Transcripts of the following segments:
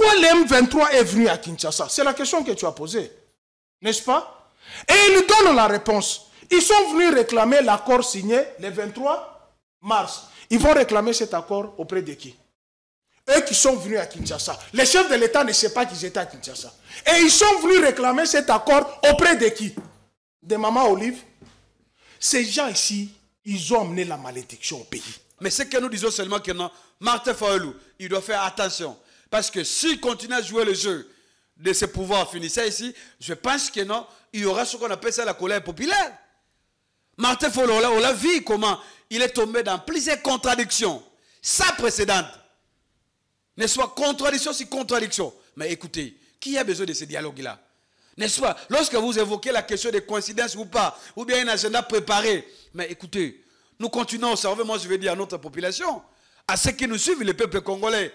pourquoi l'M23 est venu à Kinshasa? C'est la question que tu as posée, n'est-ce pas? Et ils donnent la réponse. Ils sont venus réclamer l'accord signé le 23 mars. Ils vont réclamer cet accord auprès de qui? Eux qui sont venus à Kinshasa. Les chefs de l'État ne savent pas qu'ils étaient à Kinshasa. Et ils sont venus réclamer cet accord auprès de qui? De Maman Olive. Ces gens ici, ils ont amené la malédiction au pays. Mais ce que nous disons seulement que non, Martin Fayulu, il doit faire attention. Parce que s'il continue à jouer le jeu de ses pouvoirs finissants ici, je pense que non, il y aura ce qu'on appelle ça la colère populaire. Martin Fayulu, on l'a vu comment il est tombé dans plusieurs contradictions, sans précédent. N'est-ce pas? Contradiction sur contradiction. Mais écoutez, qui a besoin de ce dialogue-là? N'est-ce pas? Lorsque vous évoquez la question des coïncidences ou pas, ou bien un agenda préparé, mais écoutez, nous continuons à observer, moi je vais dire à notre population, à ceux qui nous suivent, les peuples congolais,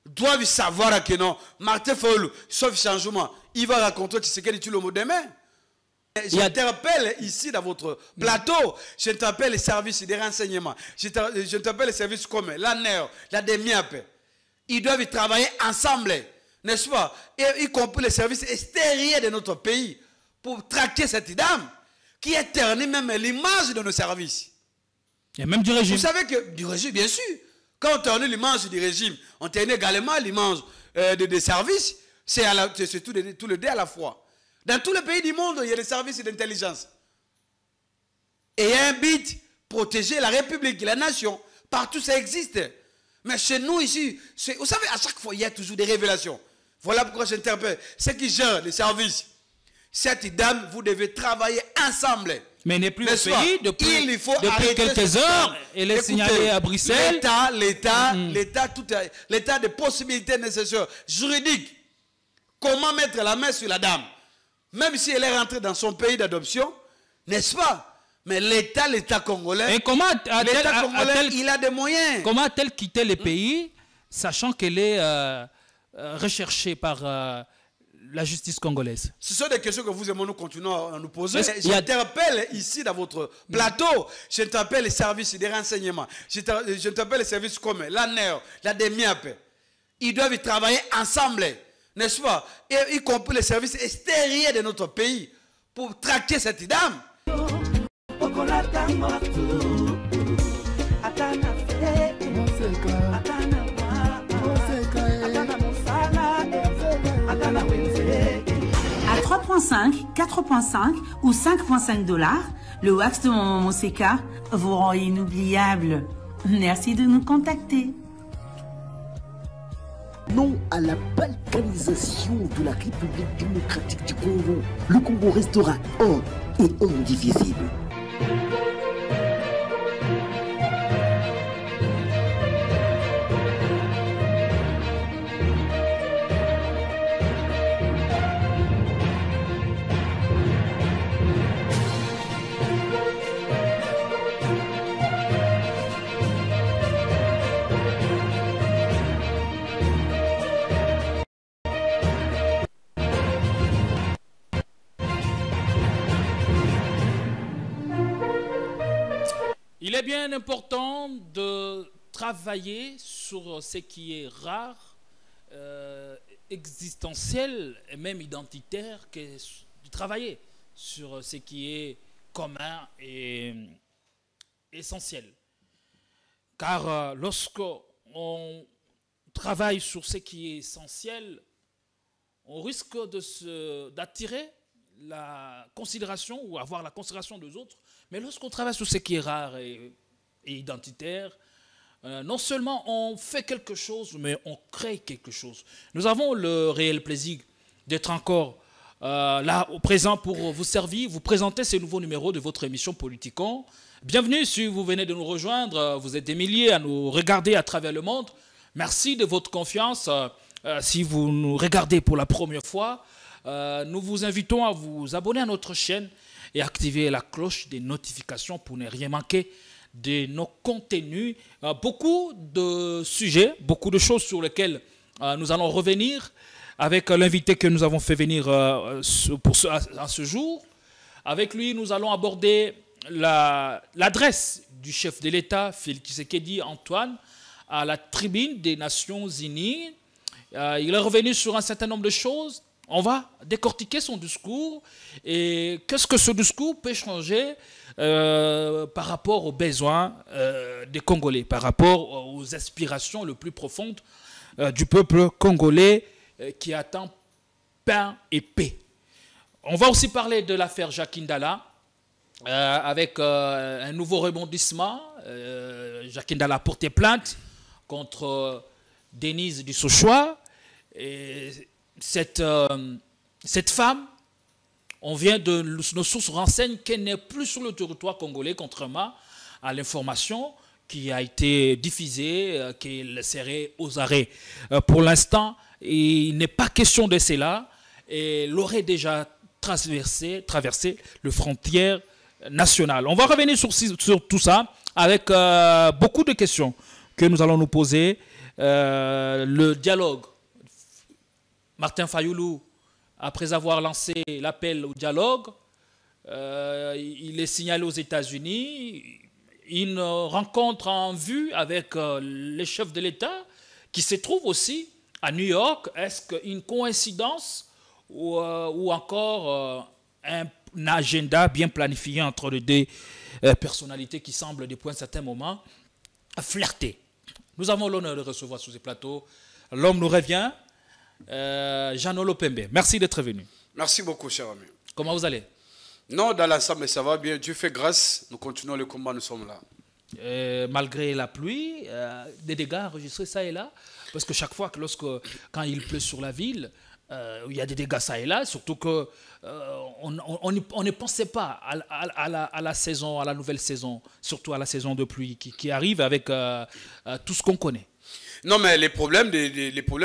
doivent savoir que non, Martin Fayulu, sauf changement, il va raconter ce qu'il dit le mot demain. J'interpelle ici dans votre plateau, j'interpelle les services de renseignement, j'interpelle les services comme l'ANER, la DEMIAP. Ils doivent travailler ensemble, n'est-ce pas? Et y compris les services extérieurs de notre pays pour traquer cette dame qui a terni même l'image de nos services. Et même du régime. Vous savez que, du régime, bien sûr, quand on ternit l'image du régime, on ternit également l'image des services, c'est tout le deux à la fois. Dans tous les pays du monde, il y a des services d'intelligence. Et il y a un but, protéger la République, la nation. Partout ça existe. Mais chez nous ici, vous savez, à chaque fois, il y a toujours des révélations. Voilà pourquoi j'interpelle ceux qui gèrent les services. Cette dame, vous devez travailler ensemble. Mais il n'est plus au pays depuis quelques heures. Elle est signalée à Bruxelles. L'état des possibilités nécessaires, juridiques. Comment mettre la main sur la dame? Même si elle est rentrée dans son pays d'adoption, n'est-ce pas? Mais l'État congolais, et comment il a des moyens. Comment a-t-elle quitté le pays, sachant qu'elle est recherchée par la justice congolaise? Ce sont des questions que vous et moi nous continuons à nous poser. J'interpelle ici dans votre plateau, j'interpelle les services de renseignement, j'interpelle les services comme l'ANER, la DEMIAP. Ils doivent travailler ensemble, n'est-ce pas? Et y compris les services extérieurs de notre pays pour traquer cette dame. À 3,5, 4,5 ou 5,5 $, le wax de Maman Moseka vous rend inoubliable. Merci de nous contacter. Non à la balkanisation de la République démocratique du Congo. Le Congo restera un et indivisible. Il est bien important de travailler sur ce qui est rare, existentiel et même identitaire, que de travailler sur ce qui est commun et essentiel. Car lorsqu'on travaille sur ce qui est essentiel, on risque d'attirer la considération ou avoir la considération des autres. Mais lorsqu'on travaille sur ce qui est rare et identitaire, non seulement on fait quelque chose, mais on crée quelque chose. Nous avons le réel plaisir d'être encore là au présent pour vous servir, vous présenter ce nouveau numéro de votre émission Politicon. Bienvenue si vous venez de nous rejoindre, vous êtes des milliers à nous regarder à travers le monde. Merci de votre confiance. Si vous nous regardez pour la première fois, nous vous invitons à vous abonner à notre chaîne et activer la cloche des notifications pour ne rien manquer de nos contenus. Beaucoup de sujets, beaucoup de choses sur lesquelles nous allons revenir avec l'invité que nous avons fait venir à ce jour. Avec lui, nous allons aborder l'adresse du chef de l'État, Félix Tshisekedi Antoine, à la tribune des Nations Unies. Il est revenu sur un certain nombre de choses. On va décortiquer son discours et qu'est-ce que ce discours peut changer par rapport aux besoins des Congolais, par rapport aux aspirations les plus profondes du peuple congolais qui attend pain et paix. On va aussi parler de l'affaire Jacques Ndala avec un nouveau rebondissement. Jacques Ndala a porté plainte contre Denise Dussochoa. Et cette femme, nos sources renseignent qu'elle n'est plus sur le territoire congolais, contrairement à l'information qui a été diffusée, qu'elle serait aux arrêts. Pour l'instant, il n'est pas question de cela. Elle aurait déjà traversé les frontières nationales. On va revenir sur tout ça avec beaucoup de questions que nous allons nous poser. Le dialogue. Martin Fayoulou, après avoir lancé l'appel au dialogue, il est signalé aux États-Unis. Une rencontre en vue avec les chefs de l'État qui se trouvent aussi à New York. Est-ce qu'une coïncidence ou encore un agenda bien planifié entre les deux personnalités qui semblent, depuis un certain moment, flirter? Nous avons l'honneur de recevoir sur ce plateau. L'homme nous revient. Jeannot Lopembe, merci d'être venu. Merci beaucoup, cher ami. Comment vous allez? Non, dans l'ensemble, ça va bien. Dieu fait grâce. Nous continuons le combat, nous sommes là. Malgré la pluie, des dégâts enregistrés ça et là, parce que chaque fois quand il pleut sur la ville, il y a des dégâts ça et là, surtout que on ne pensait pas à la saison, à la nouvelle saison, surtout à la saison de pluie qui arrive avec tout ce qu'on connaît. Non, mais les problèmes,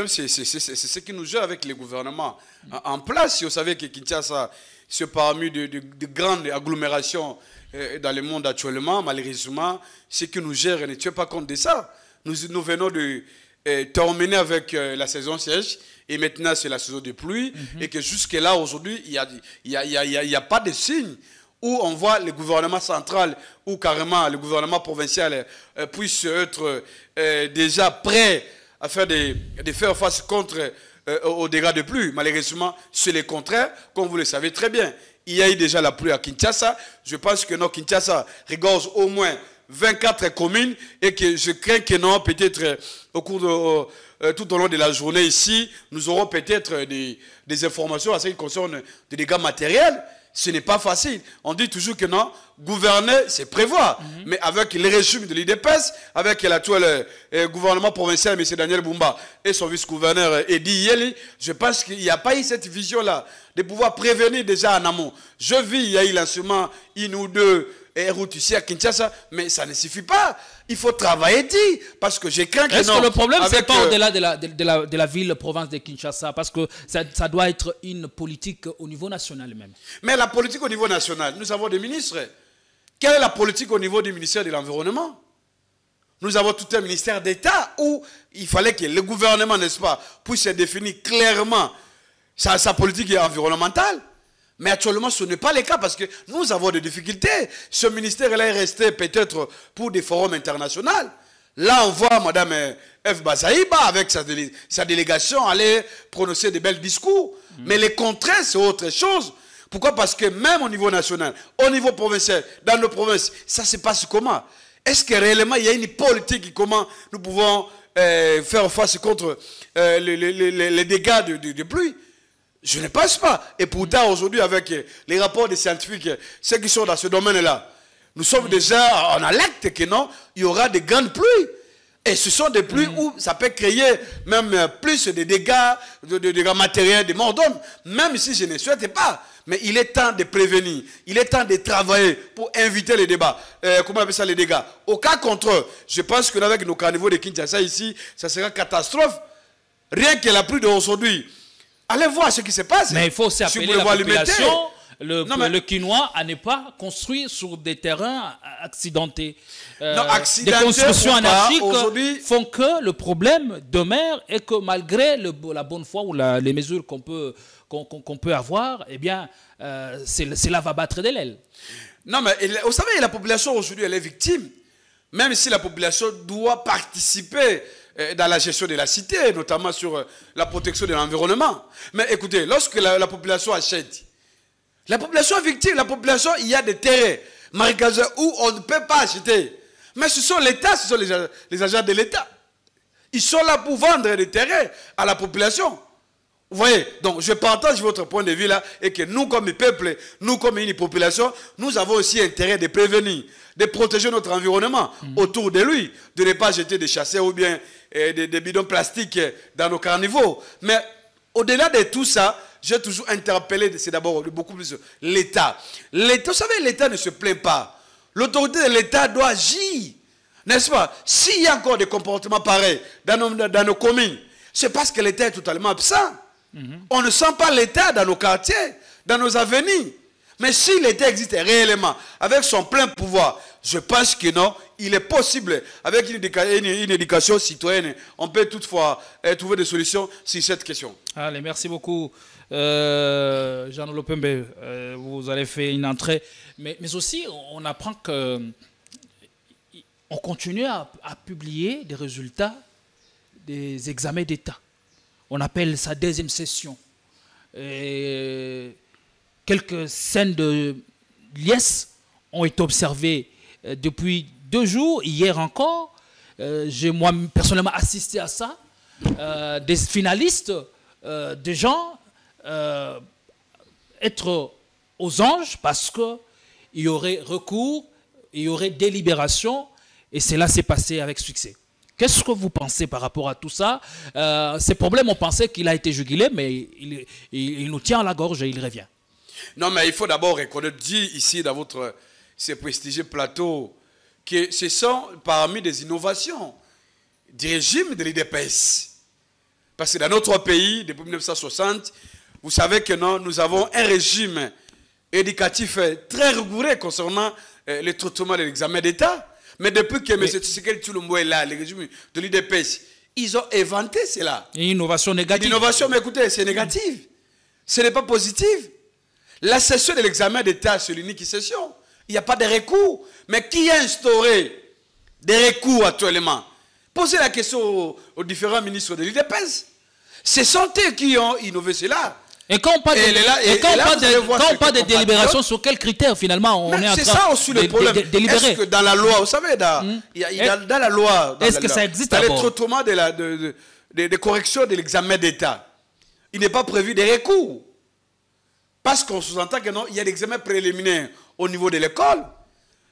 c'est ce qui nous gère avec les gouvernements en place. Vous savez que Kinshasa, c'est parmi de grandes agglomérations dans le monde actuellement. Malheureusement, ce qui nous gère, ne tient pas compte de ça. Nous venons de terminer avec la saison sèche et maintenant c'est la saison de pluie. Et que jusque-là, aujourd'hui, il n'y a pas de signe où on voit le gouvernement central ou carrément le gouvernement provincial puisse être déjà prêt à faire faire face contre aux dégâts de pluie. Malheureusement, c'est le contraire, comme vous le savez très bien. Il y a eu déjà la pluie à Kinshasa. Je pense que Kinshasa regorge au moins 24 communes et que je crains que non, peut-être au cours de tout au long de la journée ici, nous aurons peut-être des informations à ce qui concerne des dégâts matériels. Ce n'est pas facile. On dit toujours que non, gouverner, c'est prévoir. Mais avec le régime de l'IDPS, avec l'actuel gouvernement provincial, M. Daniel Bumba, et son vice-gouverneur Edi Yeli, je pense qu'il n'y a pas eu cette vision-là de pouvoir prévenir déjà en amont. Je vis, il y a eu lancement, une ou deux routes ici à Kinshasa, mais ça ne suffit pas. Il faut travailler parce que j'ai craint que Est-ce que le problème, c'est pas au-delà de la ville-province de Kinshasa? Parce que ça doit être une politique au niveau national même. Mais la politique au niveau national, nous avons des ministres. Quelle est la politique au niveau du ministère de l'Environnement? Nous avons tout un ministère d'État où il fallait que le gouvernement, n'est-ce pas, puisse définir clairement sa politique environnementale. Mais actuellement, ce n'est pas le cas parce que nous avons des difficultés. Ce ministère-là est resté peut-être pour des forums internationaux. Là, on voit Mme F. Bazaïba avec sa délégation aller prononcer de belles discours. Mais les contraintes, c'est autre chose. Pourquoi? Parce que même au niveau national, au niveau provincial, dans nos provinces, ça se passe comment? Est-ce que réellement, il y a une politique comment nous pouvons faire face contre les dégâts de pluie? Je ne pense pas. Et pourtant, aujourd'hui, avec les rapports des scientifiques, ceux qui sont dans ce domaine-là, nous sommes déjà en alerte que non, il y aura des grandes pluies. Et ce sont des pluies où ça peut créer même plus de dégâts matériels, de morts d'hommes, même si je ne souhaite pas. Mais il est temps de prévenir, il est temps de travailler pour éviter les débats. Comment on appelle ça, les dégâts? Au cas contraire, je pense que avec nos carnivores de Kinshasa ici, ça sera catastrophe. Rien que la pluie d'aujourd'hui. Allez voir ce qui se passe. Mais il faut aussi appeler la population, le Quinois, à ne pas construire sur des terrains accidentés. Des constructions anarchiques font que le problème demeure et que malgré la bonne foi ou les mesures qu'on peut avoir, eh bien, cela va battre de l'aile. Non, mais vous savez, la population aujourd'hui, elle est victime. Même si la population doit participer dans la gestion de la cité, notamment sur la protection de l'environnement. Mais écoutez, lorsque la population achète, la population est victime, la population, il y a des terrains marécageux où on ne peut pas acheter. Mais ce sont l'État, ce sont les agents de l'État. Ils sont là pour vendre des terrains à la population. Vous voyez, donc je partage votre point de vue là, et que nous comme peuple, nous comme une population, nous avons aussi intérêt de prévenir, de protéger notre environnement autour de lui, de ne pas jeter des chasseurs ou bien des bidons plastiques dans nos carnivores. Mais au-delà de tout ça, j'ai toujours interpellé, c'est d'abord beaucoup plus l'État. L'État, vous savez, l'État ne se plaint pas. L'autorité de l'État doit agir, n'est-ce pas? S'il y a encore des comportements pareils dans nos communes, c'est parce que l'État est totalement absent. On ne sent pas l'État dans nos quartiers, dans nos avenirs. Mais si l'État existe réellement, avec son plein pouvoir, je pense que non, il est possible, avec une éducation citoyenne, on peut toutefois trouver des solutions sur cette question. Allez, merci beaucoup, Jean Lopembe. Vous avez fait une entrée. Mais aussi, on apprend que on continue à publier des résultats des examens d'État. On appelle ça deuxième session. Et quelques scènes de liesse ont été observées depuis 2 jours. Hier encore, j'ai moi personnellement assisté à ça. Des finalistes, des gens être aux anges parce qu'il y aurait recours, il y aurait délibération, et cela s'est passé avec succès. Qu'est-ce que vous pensez par rapport à tout ça? Ces problèmes, on pensait qu'il a été jugulé, mais il nous tient à la gorge et il revient. Non, mais il faut d'abord reconnaître, dit ici dans ces prestigieux plateaux, que ce sont parmi des innovations du régime de l'IDPS. Parce que dans notre pays, depuis 1960, vous savez que nous avons un régime éducatif très rigoureux concernant le traitement de l'examen d'État. Mais depuis que M. Tshisekedi Tshilombo est là, le régime de l'IDPS, ils ont inventé cela. Une innovation négative. Une innovation, mais écoutez, c'est négatif. Ce n'est pas positif. La session de l'examen d'État, c'est l'unique session. Il n'y a pas de recours. Mais qui a instauré des recours actuellement? Posez la question aux différents ministres de l'IDPS. Ce sont eux qui ont innové cela. Et quand on parle de délibération, sur quels critères finalement on est en train de délibérer? C'est ça aussi le problème. Est-ce que dans la loi, vous savez, dans la loi, est-ce que ça existe d'abord? Dans le traitement de correction de l'examen d'État, il n'est pas prévu de recours. Parce qu'on sous-entend qu'il y a des examens préliminaires au niveau de l'école.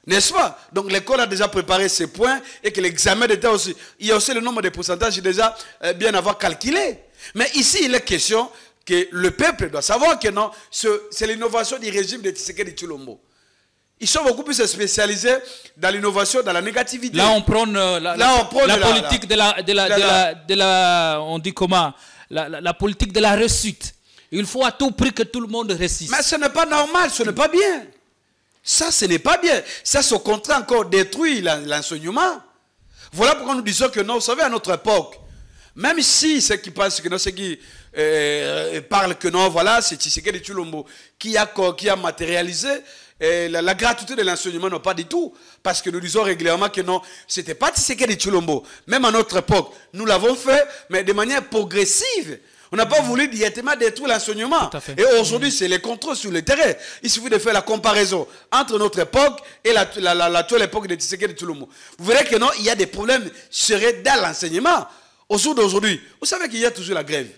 N'est-ce pas? Donc l'école a déjà préparé ses points et que l'examen d'État aussi, il y a aussi le nombre de pourcentages déjà bien avoir calculé. Mais ici, il est question que le peuple doit savoir que non, c'est l'innovation du régime de Tshisekedi Tshilombo. Ils sont beaucoup plus spécialisés dans l'innovation, dans la négativité. Là, on prône la politique de la on dit comment, la politique de la réussite. Il faut à tout prix que tout le monde réussisse. Mais ce n'est pas normal, ce n'est pas bien. Ça, ce n'est pas bien. Ça, au contraire, encore détruit l'enseignement. Voilà pourquoi nous disons que non, vous savez, à notre époque, même si ceux qui pensent que non, ceux qui parlent que non, voilà, c'est Tshisekedi Tshilombo qui a matérialisé la gratuité de l'enseignement, non, pas du tout. Parce que nous disons régulièrement que non, ce n'était pas Tshisekedi Tshilombo. Même à notre époque, nous l'avons fait, mais de manière progressive. On n'a pas voulu directement détruire l'enseignement. Et aujourd'hui, c'est les contrôles sur le terrain. Il suffit de faire la comparaison entre notre époque et l'actuelle époque de Tshisekedi Tshilombo. Vous verrez que non, il y a des problèmes sérieux dans l'enseignement. Au jour d'aujourd'hui, vous savez qu'il y a toujours la grève.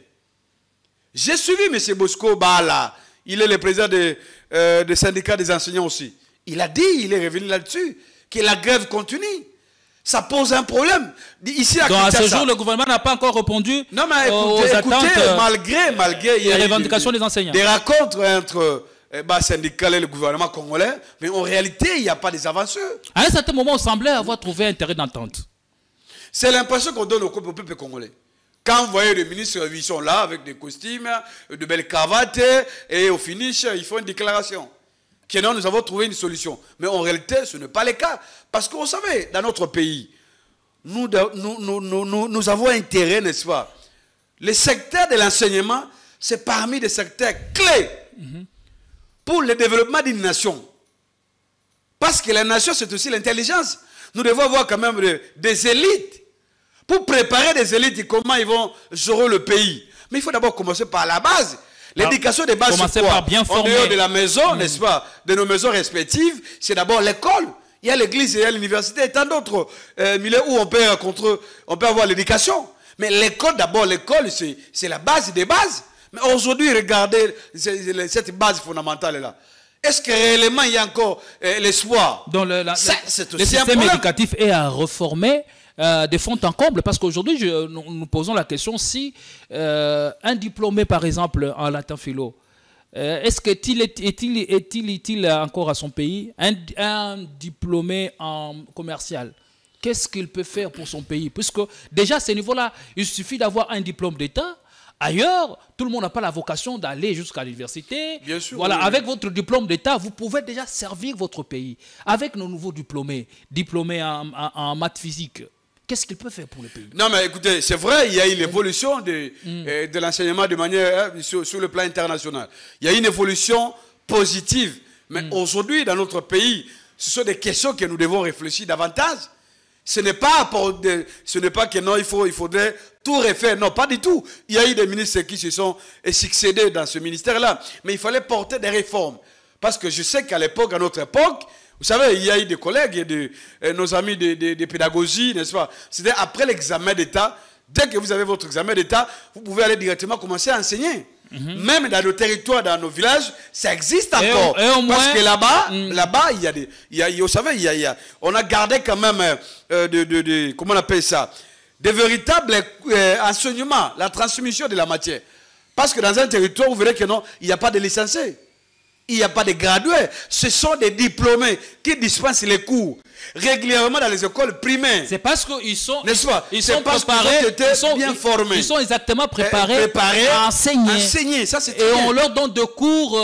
J'ai suivi M. Bosco Bala. Il est le président des syndicats des enseignants aussi. Il a dit, il est revenu là-dessus, que la grève continue. Ça pose un problème. Ici, à donc à ce jour, le gouvernement n'a pas encore répondu aux attentes, malgré les revendications des enseignants. Des rencontres entre syndicats et le gouvernement congolais, mais en réalité, il n'y a pas des avancées. À un certain moment, on semblait avoir trouvé un terrain d'entente. C'est l'impression qu'on donne au peuple congolais. Quand vous voyez les ministres, ils sont là avec des costumes, de belles cravates, et au finish, ils font une déclaration. Que non, nous avons trouvé une solution. Mais en réalité, ce n'est pas le cas. Parce que vous savez, dans notre pays, nous avons intérêt, n'est-ce pas? Le secteur de l'enseignement, c'est parmi les secteurs clés pour le développement d'une nation. Parce que la nation, c'est aussi l'intelligence. Nous devons avoir quand même des élites Pour préparer des élites et comment ils vont gérer le pays. Mais il faut d'abord commencer par la base. L'éducation des bases, c'est quoi? Par bien former. En dehors de la maison, n'est-ce pas? De nos maisons respectives, c'est d'abord l'école. Il y a l'église et il y a l'université et tant d'autres milieux où on peut avoir l'éducation. Mais l'école, d'abord, l'école, c'est la base des bases. Mais aujourd'hui, regardez cette base fondamentale-là. Est-ce que réellement il y a encore l'espoir? Le système éducatif est à reformer de fond en comble, parce qu'aujourd'hui, nous posons la question si un diplômé, par exemple, en latin philo, est-ce qu'il est encore à son pays? Un diplômé en commercial, qu'est-ce qu'il peut faire pour son pays? Puisque déjà à ce niveau-là, il suffit d'avoir un diplôme d'État. Ailleurs, tout le monde n'a pas la vocation d'aller jusqu'à l'université. Bien sûr. Voilà, oui. avec votre diplôme d'État, vous pouvez déjà servir votre pays. Avec nos nouveaux diplômés en maths physique, qu'est-ce qu'il peut faire pour le pays? Non, mais écoutez, c'est vrai, il y a eu l'évolution de l'enseignement de manière sur le plan international. Il y a eu une évolution positive. Mais aujourd'hui, dans notre pays, ce sont des questions que nous devons réfléchir davantage. Ce n'est pas que non, il faudrait tout refaire. Non, pas du tout. Il y a eu des ministres qui se sont succédés dans ce ministère-là. Mais il fallait porter des réformes. Parce que je sais qu'à l'époque, à notre époque, vous savez, il y a eu des collègues, nos amis de pédagogie, n'est-ce pas? C'était après l'examen d'État. Dès que vous avez votre examen d'État, vous pouvez aller directement commencer à enseigner. Même dans nos territoires, dans nos villages, ça existe encore. Et au moins, parce que là-bas, vous savez, on a gardé quand même, comment on appelle ça, des véritables enseignements, la transmission de la matière. Parce que dans un territoire, vous verrez que non, il n'y a pas de licenciés. Il n'y a pas de gradués. Ce sont des diplômés qui dispensent les cours régulièrement dans les écoles primaires. C'est parce qu'ils sont, ils sont préparés, ils sont bien formés. Ils sont exactement préparés à enseigner. Ça, c'est et on leur donne des cours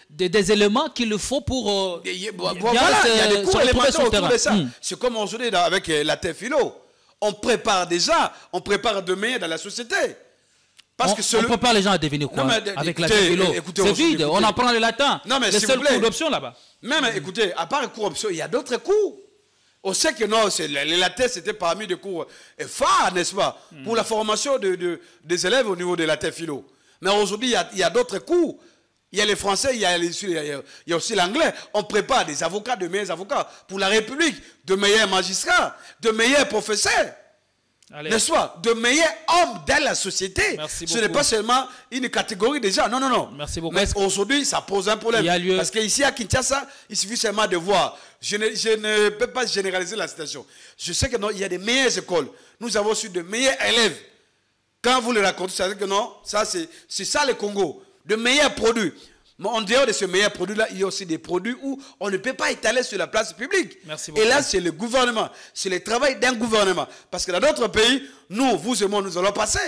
des éléments qu'il faut pour... voilà, il y a des cours élémentaires autour de ça. C'est comme aujourd'hui avec la philo. On prépare demain dans la société. Parce on prépare les gens à devenir quoi? Avec la philo. C'est vide, on apprend le latin. Non, mais les seuls cours d'option là-bas. Même, écoutez, à part les cours d'option, il y a d'autres cours. On sait que non, les latin, c'était parmi des cours phares, n'est-ce pas? Pour la formation des élèves au niveau de la philo. Mais aujourd'hui, il y a d'autres cours. Il y a les Français, il y a aussi l'anglais. On prépare des avocats, de meilleurs avocats. Pour la République, de meilleurs magistrats, de meilleurs professeurs. N'est-ce pas? De meilleurs hommes dans la société. Ce n'est pas seulement une catégorie des gens. Non, non, non. Merci beaucoup. Mais aujourd'hui, ça pose un problème. Parce qu'ici à Kinshasa, il suffit seulement de voir. Je ne peux pas généraliser la situation. Je sais que non, il y a des meilleures écoles. Nous avons su de meilleurs élèves. Quand vous le racontez, ça veut dire que non, c'est ça le Congo. De meilleurs produits. Mais en dehors de ces meilleurs produits-là, il y a aussi des produits où on ne peut pas étaler sur la place publique. Merci beaucoup. Et là, c'est le gouvernement. C'est le travail d'un gouvernement. Parce que dans d'autres pays, nous, vous et moi, nous allons passer.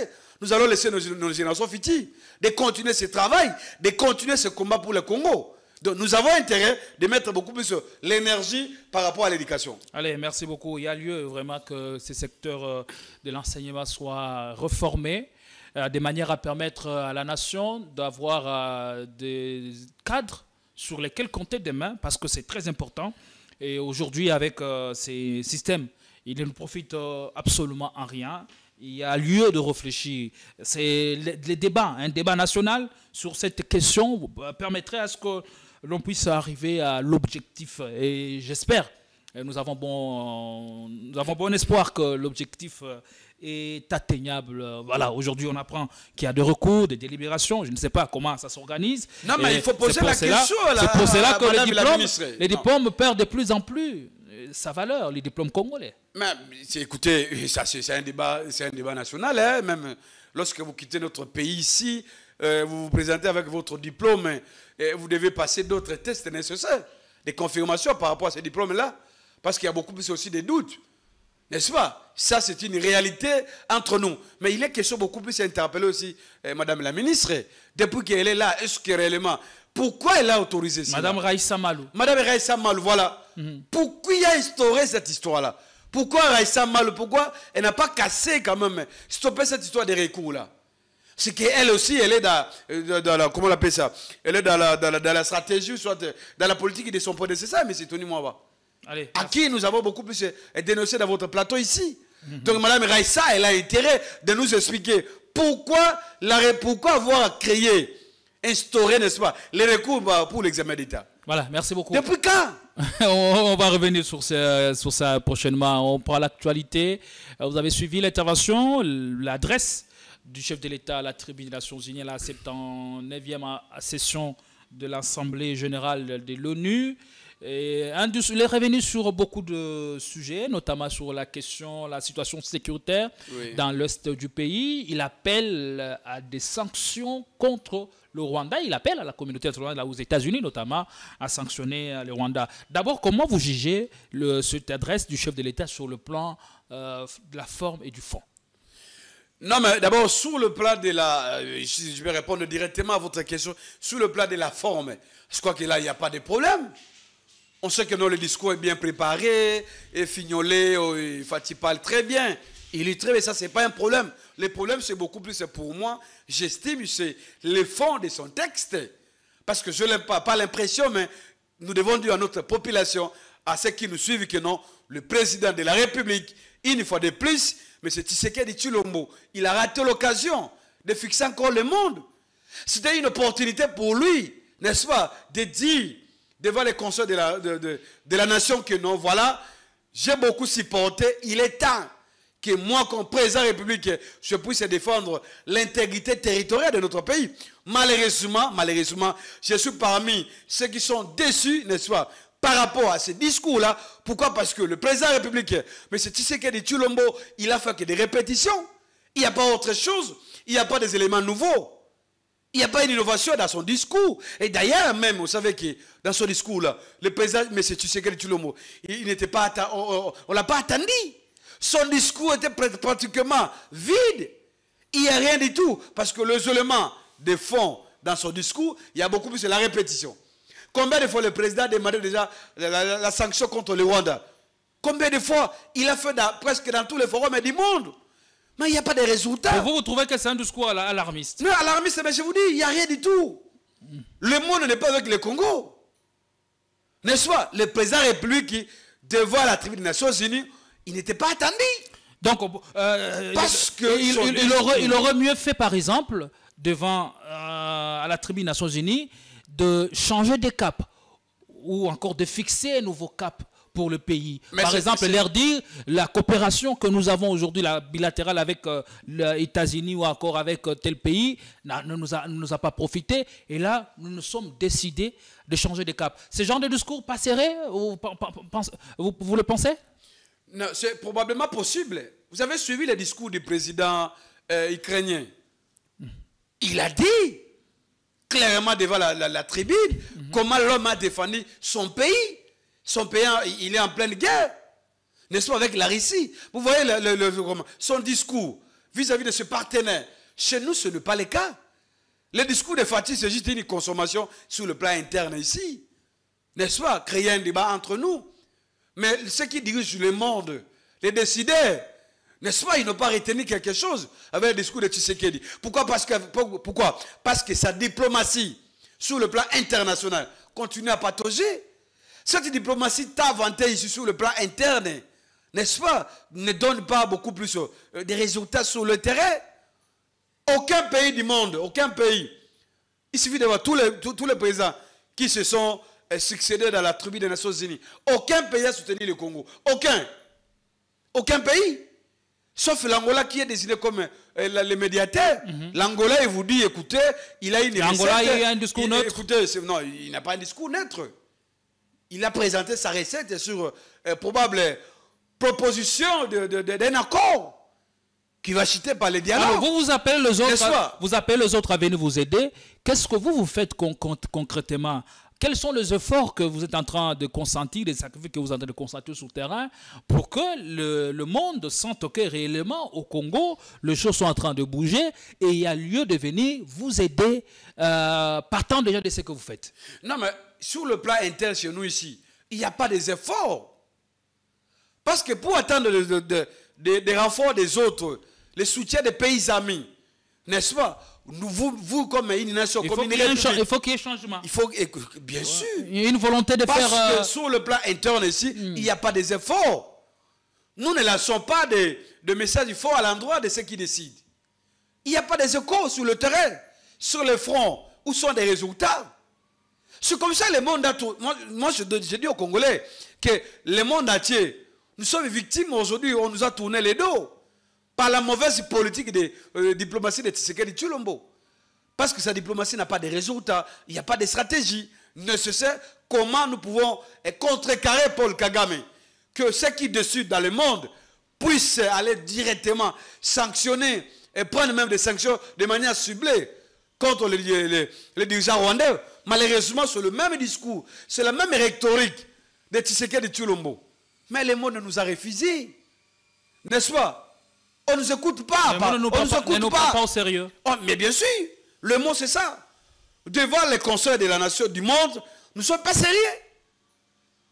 Nous allons laisser nos générations futures de continuer ce travail, de continuer ce combat pour le Congo. Donc, nous avons intérêt de mettre beaucoup plus l'énergie par rapport à l'éducation. Allez, merci beaucoup. Il y a lieu vraiment que ce secteur de l'enseignement soit reformé, de manière à permettre à la nation d'avoir des cadres sur lesquels compter demain, parce que c'est très important. Et aujourd'hui, avec ces systèmes, ils ne profitent absolument en rien. Il y a lieu de réfléchir. C'est le débat, un débat national sur cette question permettrait à ce que l'on puisse arriver à l'objectif. Et j'espère, nous avons bon espoir que l'objectif est atteignable. Voilà, aujourd'hui on apprend qu'il y a des recours, des délibérations, je ne sais pas comment ça s'organise. Non, mais il faut poser la question là. C'est pour cela que les diplômes perdent de plus en plus sa valeur, les diplômes congolais. Mais écoutez, ça c'est un débat national, hein, même lorsque vous quittez notre pays ici, vous vous présentez avec votre diplôme et vous devez passer d'autres tests nécessaires, des confirmations par rapport à ces diplômes-là, parce qu'il y a beaucoup plus aussi des doutes. N'est-ce pas? Ça, c'est une réalité entre nous. Mais il est question beaucoup plus d'interpeller aussi Madame la ministre. Depuis qu'elle est là, est-ce que réellement, pourquoi elle a autorisé ça? Madame Raïssa Malou. Madame Raïssa Malou, voilà. Pourquoi il a instauré cette histoire-là? Pourquoi Raïssa Malou? Pourquoi elle n'a pas cassé quand même, stoppé cette histoire des recours-là? C'est qu'elle aussi, elle est dans la, comment on appelle ça? Elle est dans la stratégie, soit dans la politique de son prédécesseur, mais c'est Tony Mwaba. Allez, à qui nous avons beaucoup plus dénoncé dans votre plateau ici. Donc Mme Raissa, elle a intérêt de nous expliquer pourquoi avoir créé, instauré, n'est-ce pas, les recours pour l'examen d'État. Voilà, merci beaucoup. Depuis quand? On va revenir sur ça prochainement. On prend l'actualité. Vous avez suivi l'intervention, l'adresse du chef de l'État à la tribune des Nations Unies à la 79e session de l'Assemblée générale de l'ONU. Il est revenu sur beaucoup de sujets, notamment sur la situation sécuritaire dans l'est du pays. Il appelle à des sanctions contre le Rwanda. Il appelle à la communauté internationale, aux États-Unis notamment, à sanctionner le Rwanda. D'abord, comment vous jugez cette adresse du chef de l'État sur le plan de la forme et du fond? Non, mais d'abord, sur le plan de la... Je vais répondre directement à votre question. Sur le plan de la forme, je crois que là, il n'y a pas de problème. On sait que le discours est bien préparé, et fignolé, Fatih parle très bien. Il est très bien, ça, ce n'est pas un problème. Le problème, c'est beaucoup plus, pour moi, j'estime, c'est le fond de son texte. Parce que je n'ai pas l'impression, mais nous devons dire à notre population, à ceux qui nous suivent, que non, le président de la République, une fois de plus, M. Tshisekedi Tshilombo, il a raté l'occasion de fixer encore le monde. C'était une opportunité pour lui, n'est-ce pas, de dire devant les conseils de la nation que non, voilà, j'ai beaucoup supporté, il est temps que moi, comme président de la République, je puisse défendre l'intégrité territoriale de notre pays. Malheureusement, je suis parmi ceux qui sont déçus, n'est-ce pas, par rapport à ce discours-là. Pourquoi? Parce que le président de la République, M. Tshisekedi Tshilombo, il a fait que des répétitions. Il n'y a pas autre chose. Il n'y a pas des éléments nouveaux. Il n'y a pas une innovation dans son discours. Et d'ailleurs, même, vous savez que dans son discours-là, le président, M. Tshisekedi Tshilombo, il n'était pas... On ne l'a pas attendu. Son discours était pratiquement vide. Il n'y a rien du tout. Parce que les éléments de fond dans son discours, il y a beaucoup plus de la répétition. Combien de fois le président a demandé déjà la sanction contre le Rwanda? Combien de fois il a fait presque dans tous les forums du monde? Mais il n'y a pas de résultats. Et vous trouvez que c'est un discours alarmiste? Non, alarmiste, mais je vous dis, il n'y a rien du tout. Le monde n'est pas avec le Congo. N'est-ce pas? Le président de la République, devant la tribune des Nations Unies, il n'était pas attendu. Donc, parce que il aurait mieux fait, par exemple, devant à la tribune des Nations Unies, de changer de cap ou encore de fixer un nouveau cap pour le pays. Mais par exemple, leur dire la coopération que nous avons aujourd'hui, la bilatérale avec les États-Unis ou encore avec tel pays, ne nous a pas profité. Et là, nous nous sommes décidés de changer de cap. Ce genre de discours passerait, vous le pensez? Non, c'est probablement possible. Vous avez suivi le discours du président ukrainien. Il a dit clairement devant la tribune comment l'homme a défendu son pays. Son pays, il est en pleine guerre, n'est-ce pas, avec la Russie. Vous voyez son discours vis-à-vis de ce partenaire. Chez nous, ce n'est pas le cas. Le discours de Fatih, c'est juste une consommation sur le plan interne ici. N'est-ce pas, créer un débat entre nous. Mais ceux qui dirigent le monde, les décideurs, n'est-ce pas, ils n'ont pas retenu quelque chose avec le discours de Tshisekedi. Pourquoi? Parce que sa diplomatie, sur le plan international, continue à patauger. Cette diplomatie t'a vanté ici sur le plan interne, n'est-ce pas, ne donne pas beaucoup plus de résultats sur le terrain. Aucun pays du monde, aucun pays, il suffit de voir tous les présidents qui se sont succédés dans la tribune des Nations Unies. Aucun pays a soutenu le Congo. Aucun pays. Sauf l'Angola qui est désigné comme le médiateur. L'Angola, il vous dit, écoutez, il a une recette. L'Angola, il a un discours neutre. Écoutez, non, il n'a pas un discours neutre. Il a présenté sa recette sur probable proposition d'un accord qui va chuter par les dialogues. Alors, vous appelez les autres à venir vous aider. Qu'est-ce que vous faites concrètement? Quels sont les efforts que vous êtes en train de consentir, les sacrifices que vous êtes en train de consentir sur le terrain pour que le monde sente que réellement au Congo, les choses sont en train de bouger et il y a lieu de venir vous aider partant déjà de ce que vous faites? Non, mais sur le plan interne chez nous ici, il n'y a pas des efforts. Parce que pour attendre des renforts des autres, le soutien des pays amis, n'est-ce pas? Vous comme une nation, comme une république, il faut qu'il y ait changement. Il faut, bien sûr. Il y a une volonté de parce faire... Parce que sur le plan interne ici, il n'y a pas des efforts. Nous ne lançons pas de messages forts à l'endroit de ceux qui décident. Il n'y a pas des échos sur le terrain, sur le front, où sont des résultats. C'est comme ça le monde a tout. Moi je dis aux Congolais que le monde entier, nous sommes victimes aujourd'hui, on nous a tourné les dos par la mauvaise politique de diplomatie de Tshisekedi Tshilombo. Parce que sa diplomatie n'a pas de résultats, il n'y a pas de stratégie nécessaire. Comment nous pouvons contrecarrer Paul Kagame, que ceux qui décident dans le monde puissent aller directement sanctionner et prendre même des sanctions de manière ciblée contre les dirigeants rwandais. Malheureusement, c'est le même discours, c'est la même rhétorique de Tshisekedi Tshilombo. Mais le monde nous a refusé. N'est-ce pas? On ne nous écoute pas. On ne nous prend pas au sérieux. Oh, mais bien sûr, le mot c'est ça. Devant les conseils de la nation du monde, nous ne sommes pas sérieux.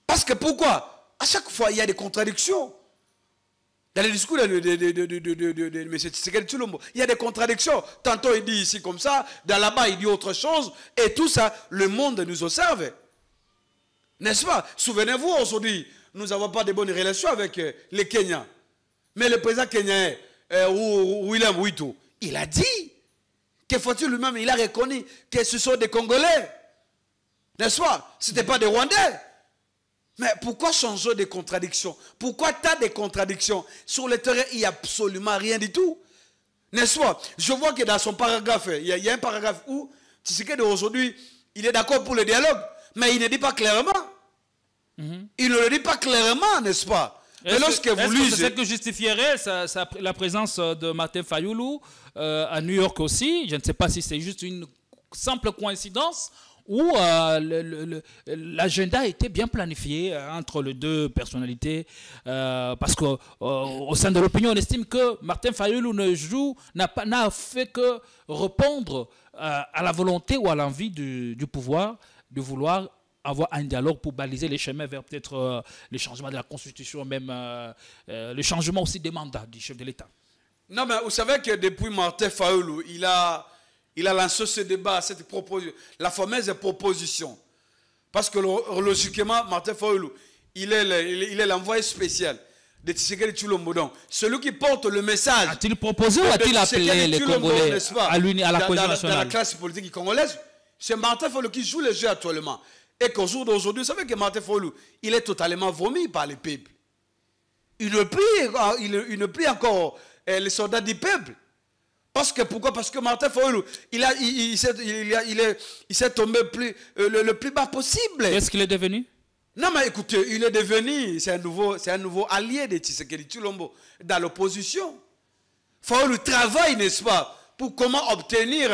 Parce que pourquoi? À chaque fois, il y a des contradictions. Dans le discours de M. Tshisekedi Tshilombo, il y a des contradictions. Tantôt il dit ici comme ça, dans là-bas il dit autre chose. Et tout ça, le monde nous observe. N'est-ce pas? Souvenez-vous, aujourd'hui, nous n'avons pas de bonnes relations avec les Kenyans. Mais le président kenyan, William Ruto, il a dit que faut-il lui-même, il a reconnu que ce sont des Congolais. N'est-ce pas? Ce n'était pas des Rwandais. Mais pourquoi changer de contradictions? Pourquoi tas de contradictions? Sur le terrain, il n'y a absolument rien du tout. N'est-ce pas? Je vois que dans son paragraphe, il y a un paragraphe où Tshisekedi aujourd'hui, il est d'accord pour le dialogue, mais il ne dit pas clairement. Il ne le dit pas clairement, n'est-ce pas? Mais lorsque vous lisez... C'est ce que justifierait la présence de Martin Fayulu à New York aussi? Je ne sais pas si c'est juste une simple coïncidence où l'agenda était bien planifié entre les deux personnalités, parce qu'au sein de l'opinion, on estime que Martin Fayulu n'a fait que répondre à la volonté ou à l'envie du pouvoir de vouloir avoir un dialogue pour baliser les chemins vers peut-être le changement de la Constitution, même le changement aussi des mandats du chef de l'État. Non, mais vous savez que depuis Martin Fayulu, il a lancé ce débat, la fameuse proposition. Parce que logiquement, Martin Fayulu, il est l'envoyé spécial de Tshisekedi Tshilombo. Celui qui porte le message. A-t-il proposé ou a-t-il appelé les Congolais à la cohésion nationale? Dans la classe politique congolaise, c'est Martin Fayulu qui joue le jeu actuellement. Et qu'au jour d'aujourd'hui, vous savez que Martin Fayulu, il est totalement vomi par les peuples. Il ne plie encore les soldats du peuple. Parce que pourquoi? Parce que Martin Fayulu, il s'est tombé le plus bas possible. Qu'est-ce qu'il est devenu? Non, mais écoutez, il est devenu, c'est un nouveau allié de Tshisekedi Tshilombo dans l'opposition. Fayulu travaille, n'est-ce pas, pour comment obtenir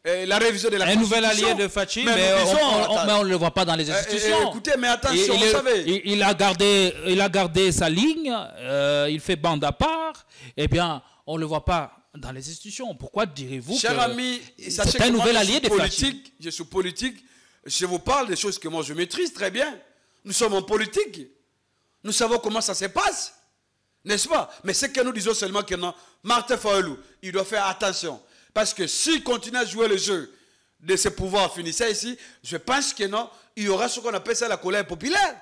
la révision de la Constitution. Un nouvel allié de Fachi, mais on ne le voit pas dans les institutions. Écoutez, mais attention, vous savez. Il a gardé sa ligne, il fait bande à part, eh bien, on ne le voit pas dans les institutions. Pourquoi direz-vous cher ami, c'est un nouvel allié de Fachi? Je suis politique, je vous parle des choses que moi je maîtrise très bien. Nous sommes en politique. Nous savons comment ça se passe. N'est-ce pas? Mais ce que nous disons seulement que non, Martin Fayulu, il doit faire attention. Parce que s'il continue à jouer le jeu de ses pouvoirs finissant ici, je pense que non, il y aura ce qu'on appelle ça la colère populaire.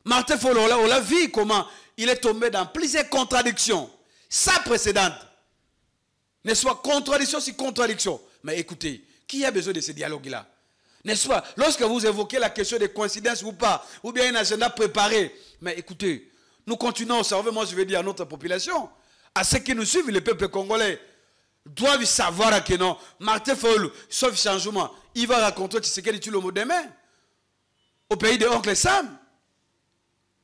Martin Fayulu, on l'a vu comment il est tombé dans plusieurs contradictions, sans précédent. N'est-ce pas? Contradiction sur contradiction. Mais écoutez, qui a besoin de ce dialogue-là? N'est-ce pas? Lorsque vous évoquez la question des coïncidences ou pas, ou bien un agenda préparé, mais écoutez, nous continuons à observer, moi je vais dire à notre population, à ceux qui nous suivent, les peuples congolais, doivent savoir que non, Martin Fayulu, sauf changement, il va raconter Tshisekedi Tshilombo demain, au pays de Oncle Sam.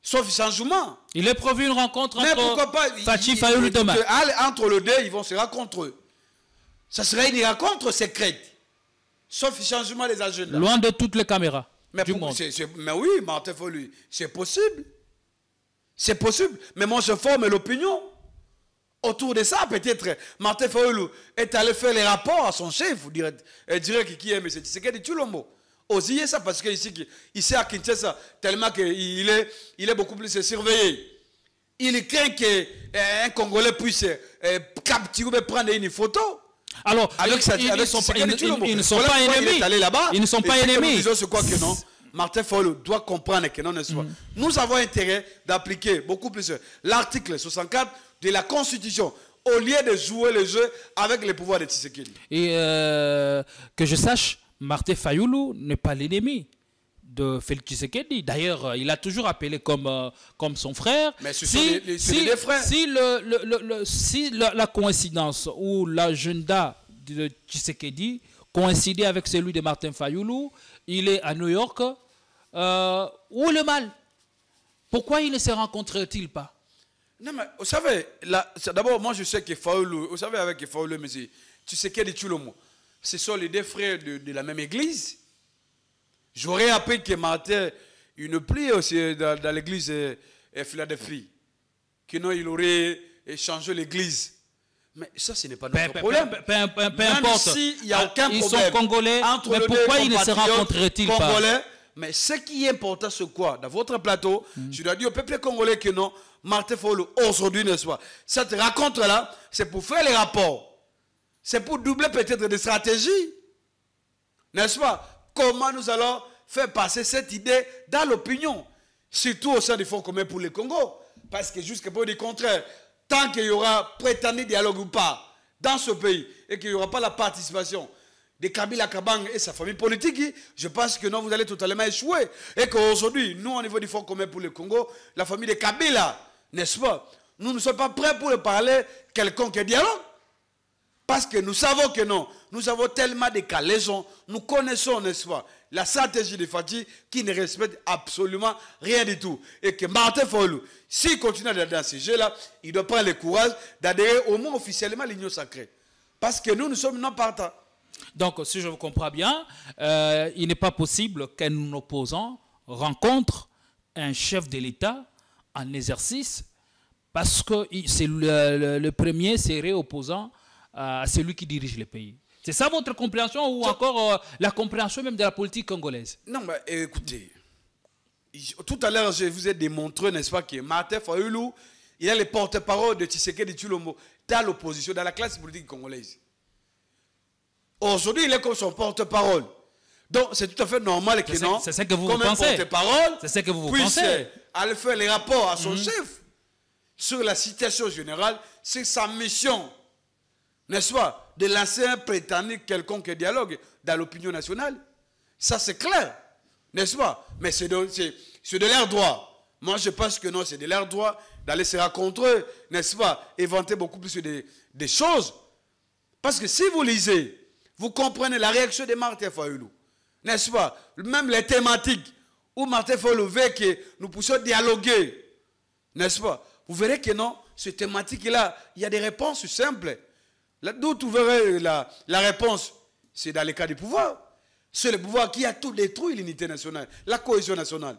Sauf changement. Il est prévu une rencontre mais entre Fachi et Fayulu demain. Entre les deux, ils vont se rencontrer. Ça serait une rencontre secrète. Sauf changement des agendas. Loin de toutes les caméras du monde. Mais oui, Martin Fayulu, c'est possible. C'est possible. Mais moi, je forme l'opinion. Autour de ça, peut-être, Martin Fayulu est allé faire les rapports à son chef. Vous direz qui est M. Tshisekedi Tshilombo. Osez ça parce qu'ici à Kinshasa, tellement qu'il est beaucoup plus surveillé. Il craint qu'un Congolais puisse capturer ou prendre une photo. Alors, ils ne sont pas ennemis. Ils ne sont pas ennemis. Martin Fayulu doit comprendre que non, n'est-ce pas? Nous avons intérêt d'appliquer beaucoup plus l'article 64 de la Constitution au lieu de jouer le jeu avec les pouvoirs de Tshisekedi. Et que je sache, Martin Fayulu n'est pas l'ennemi de Félix Tshisekedi. D'ailleurs, il a toujours appelé comme son frère. Mais ce sont des frères. Si la coïncidence ou l'agenda de Tshisekedi coïncidait avec celui de Martin Fayulu, il est à New York, où est le mal? Pourquoi il ne se rencontre-t-il pas? Non, mais vous savez, d'abord, moi je sais que Fayulu, vous savez, avec Fayulu, mais Tshisekedi Tshilombo, ce sont les deux frères de la même église. J'aurais appris que Martin, il ne plie aussi dans l'église Philadelphie, qu'il aurait changé l'église. Mais ça, ce n'est pas notre problème. Peu importe. S'il n'y a aucun problème. Ils sont congolais, mais pourquoi ils ne se rencontreraient-ils pas? Mais ce qui est important, c'est quoi? Dans votre plateau, je dois dire au peuple congolais que non, Martin Fayulu, aujourd'hui, n'est-ce pas? Cette rencontre-là, c'est pour faire les rapports. C'est pour doubler peut-être des stratégies. N'est-ce pas? Comment nous allons faire passer cette idée dans l'opinion, surtout au sein du Fonds commun pour le Congo. Parce que jusqu'à peu du contraire, tant qu'il y aura prétendu dialogue ou pas dans ce pays et qu'il n'y aura pas la participation de Kabila Kabang et sa famille politique, je pense que non, vous allez totalement échouer. Et qu'aujourd'hui, nous, au niveau du Fonds commun pour le Congo, la famille de Kabila, n'est-ce pas, nous ne sommes pas prêts pour parler quelconque dialogue. Parce que nous savons que non, nous avons tellement de calaisons, nous connaissons, n'est-ce pas, la stratégie de Fatih qui ne respecte absolument rien du tout. Et que Martin Fayulu, s'il continue dans ce jeu-là, il doit prendre le courage d'adhérer au moins officiellement à l'Union sacrée. Parce que nous sommes non partants. Donc, si je vous comprends bien, il n'est pas possible qu'un opposant rencontre un chef de l'État en exercice parce que c'est le premier serait opposant à celui qui dirige le pays. C'est ça votre compréhension ou encore la compréhension même de la politique congolaise? Non, mais écoutez, tout à l'heure, je vous ai démontré, n'est-ce pas, que Martin Fayulu, il est le porte-parole de Tshisekedi Tshilombo dans l'opposition, dans la classe politique congolaise. Aujourd'hui, il est comme son porte-parole. Donc, c'est tout à fait normal que non, c'est ce que vous comme pensez. un porte-parole, c'est ce que vous puisse pensez. aller faire les rapports à son chef sur la situation générale, c'est sa mission. N'est-ce pas, de lancer un prétendu quelconque dialogue dans l'opinion nationale. Ça, c'est clair. N'est-ce pas? Mais c'est de leur droit. Moi, je pense que non, c'est de leur droit d'aller se rencontrer, n'est-ce pas? Inventer beaucoup plus de choses. Parce que si vous lisez, vous comprenez la réaction de Martin Fayulu. N'est-ce pas? Même les thématiques où Martin Fayulu veut que nous puissions dialoguer. N'est-ce pas? Vous verrez que non, ces thématiques-là, il y a des réponses simples. D'où vous verrez la réponse, c'est dans les cas du pouvoir. C'est le pouvoir qui a tout détruit, l'unité nationale, la cohésion nationale.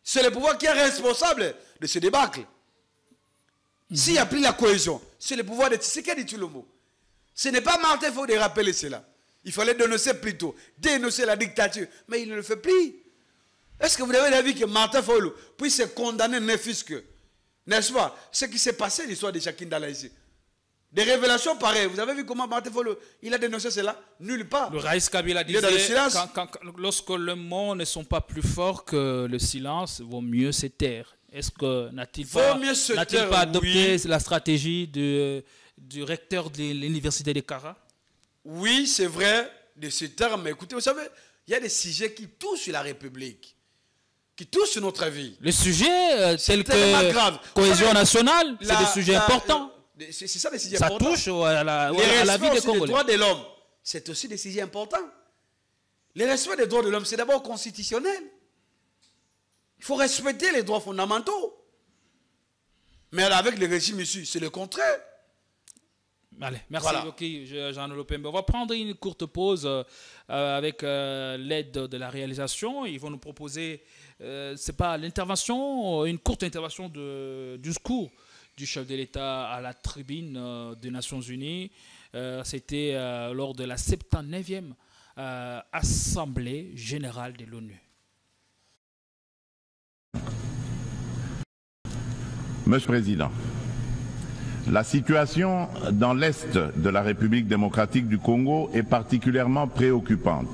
C'est le pouvoir qui est responsable de ce débâcle. S'il n'y a plus la cohésion, c'est le pouvoir de Tshisekedi Tshilombo. Ce n'est pas Martin Fayulu de rappeler cela. Il fallait dénoncer plutôt, dénoncer la dictature, mais il ne le fait plus. Est-ce que vous avez l'avis que Martin Fayulu puisse condamner ne fût-ce que, n'est-ce pas, ce qui s'est passé l'histoire de Jacques Ndala ici? Des révélations pareilles. Vous avez vu comment Martin Fayulu, il a dénoncé cela? Nulle part. Le Raïs Kabila disait, lorsque les mots ne sont pas plus forts que le silence, vaut mieux se taire. Est-ce que n'a-t-il pas adopté la stratégie du recteur de l'université de Kara? Oui, c'est vrai, de ce terme. Mais écoutez, vous savez, il y a des sujets qui touchent la République, qui touchent notre vie. Les sujets tels que cohésion nationale, c'est des sujets importants. C'est ça les sujets importants. Ça touche à la vie des Congolais. Les droits de l'homme, c'est aussi des sujets importants. Le respect des droits de l'homme, c'est d'abord constitutionnel. Il faut respecter les droits fondamentaux. Mais avec le régime ici, c'est le contraire. Allez, merci beaucoup, Jean Lopembe. On va prendre une courte pause avec l'aide de la réalisation. Ils vont nous proposer, c'est pas l'intervention, une courte intervention du discours du chef de l'État à la tribune des Nations Unies. C'était lors de la 79e Assemblée Générale de l'ONU. Monsieur le Président, la situation dans l'Est de la République démocratique du Congo est particulièrement préoccupante.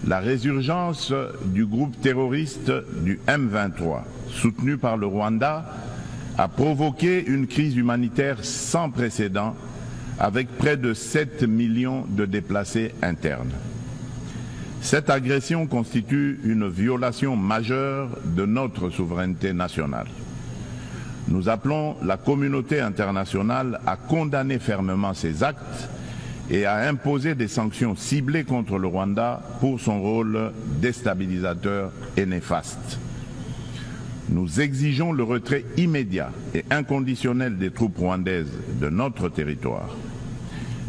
La résurgence du groupe terroriste du M23, soutenu par le Rwanda, a provoqué une crise humanitaire sans précédent avec près de 7 millions de déplacés internes. Cette agression constitue une violation majeure de notre souveraineté nationale. Nous appelons la communauté internationale à condamner fermement ces actes et à imposer des sanctions ciblées contre le Rwanda pour son rôle déstabilisateur et néfaste. Nous exigeons le retrait immédiat et inconditionnel des troupes rwandaises de notre territoire.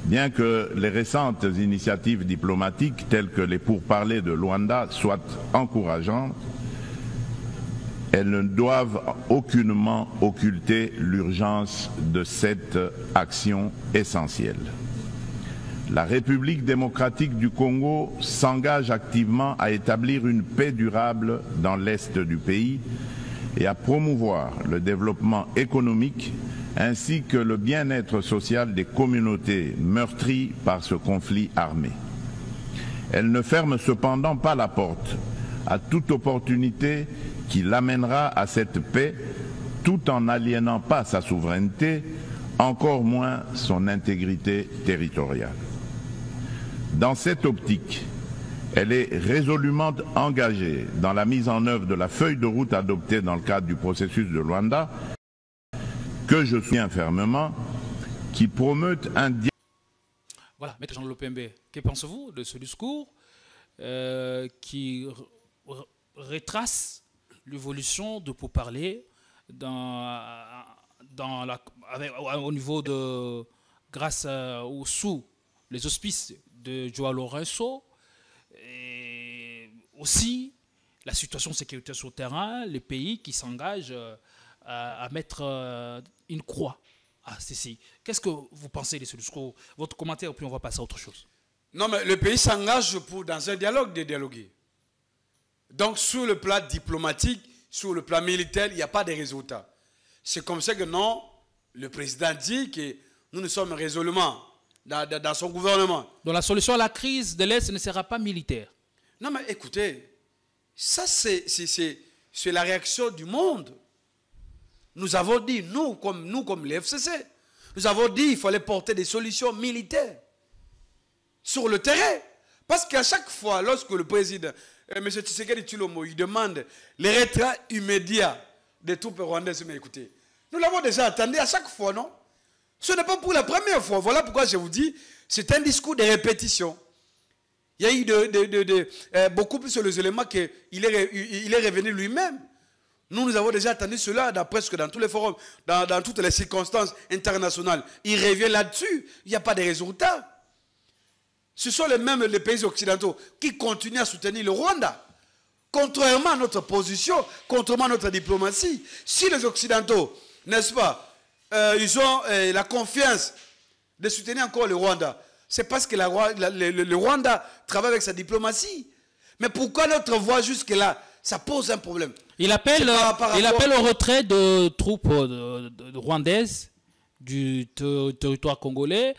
Bien que les récentes initiatives diplomatiques telles que les pourparlers de Luanda soient encourageantes, elles ne doivent aucunement occulter l'urgence de cette action essentielle. La République démocratique du Congo s'engage activement à établir une paix durable dans l'est du pays et à promouvoir le développement économique ainsi que le bien-être social des communautés meurtries par ce conflit armé. Elle ne ferme cependant pas la porte à toute opportunité qui l'amènera à cette paix tout en n'aliénant pas sa souveraineté, encore moins son intégrité territoriale. Dans cette optique, elle est résolument engagée dans la mise en œuvre de la feuille de route adoptée dans le cadre du processus de Luanda, que je soutiens fermement, qui promeut un dialogue. Voilà, Maître Jean Lopembe, que pensez-vous de ce discours qui retrace l'évolution de pourparlers au niveau de, grâce ou sous les auspices de Joao Lourenço, et aussi la situation sécuritaire sur le terrain, les pays qui s'engagent à mettre une croix à ceci. Qu'est-ce que vous pensez de ce discours? Votre commentaire, puis on va passer à autre chose. Non, mais le pays s'engage dans un dialogue de dialoguer. Donc, sur le plan diplomatique, sur le plan militaire, il n'y a pas de résultats. C'est comme ça que non, le président dit que nous sommes résolument dans son gouvernement. Donc la solution à la crise de l'Est ne sera pas militaire. Non, mais écoutez, ça c'est la réaction du monde. Nous avons dit, nous comme les FCC, nous avons dit qu'il fallait porter des solutions militaires sur le terrain. Parce qu'à chaque fois, lorsque le président, M. Tshisekedi Tshilombo, il demande les retraits immédiats des troupes rwandaises, mais écoutez, nous l'avons déjà attendu à chaque fois, non? Ce n'est pas pour la première fois. Voilà pourquoi je vous dis, c'est un discours de répétition. Il y a eu beaucoup plus sur les éléments qu'il est revenu lui-même. Nous avons déjà attendu cela presque dans tous les forums, dans toutes les circonstances internationales. Il revient là-dessus. Il n'y a pas de résultats. Ce sont les pays occidentaux qui continuent à soutenir le Rwanda. Contrairement à notre position, contrairement à notre diplomatie. Si les Occidentaux, n'est-ce pas, ils ont la confiance de soutenir encore le Rwanda, c'est parce que le Rwanda travaille avec sa diplomatie. Mais pourquoi notre voix jusque-là, ça pose un problème? Il appelle au retrait de troupes rwandaises du territoire congolais.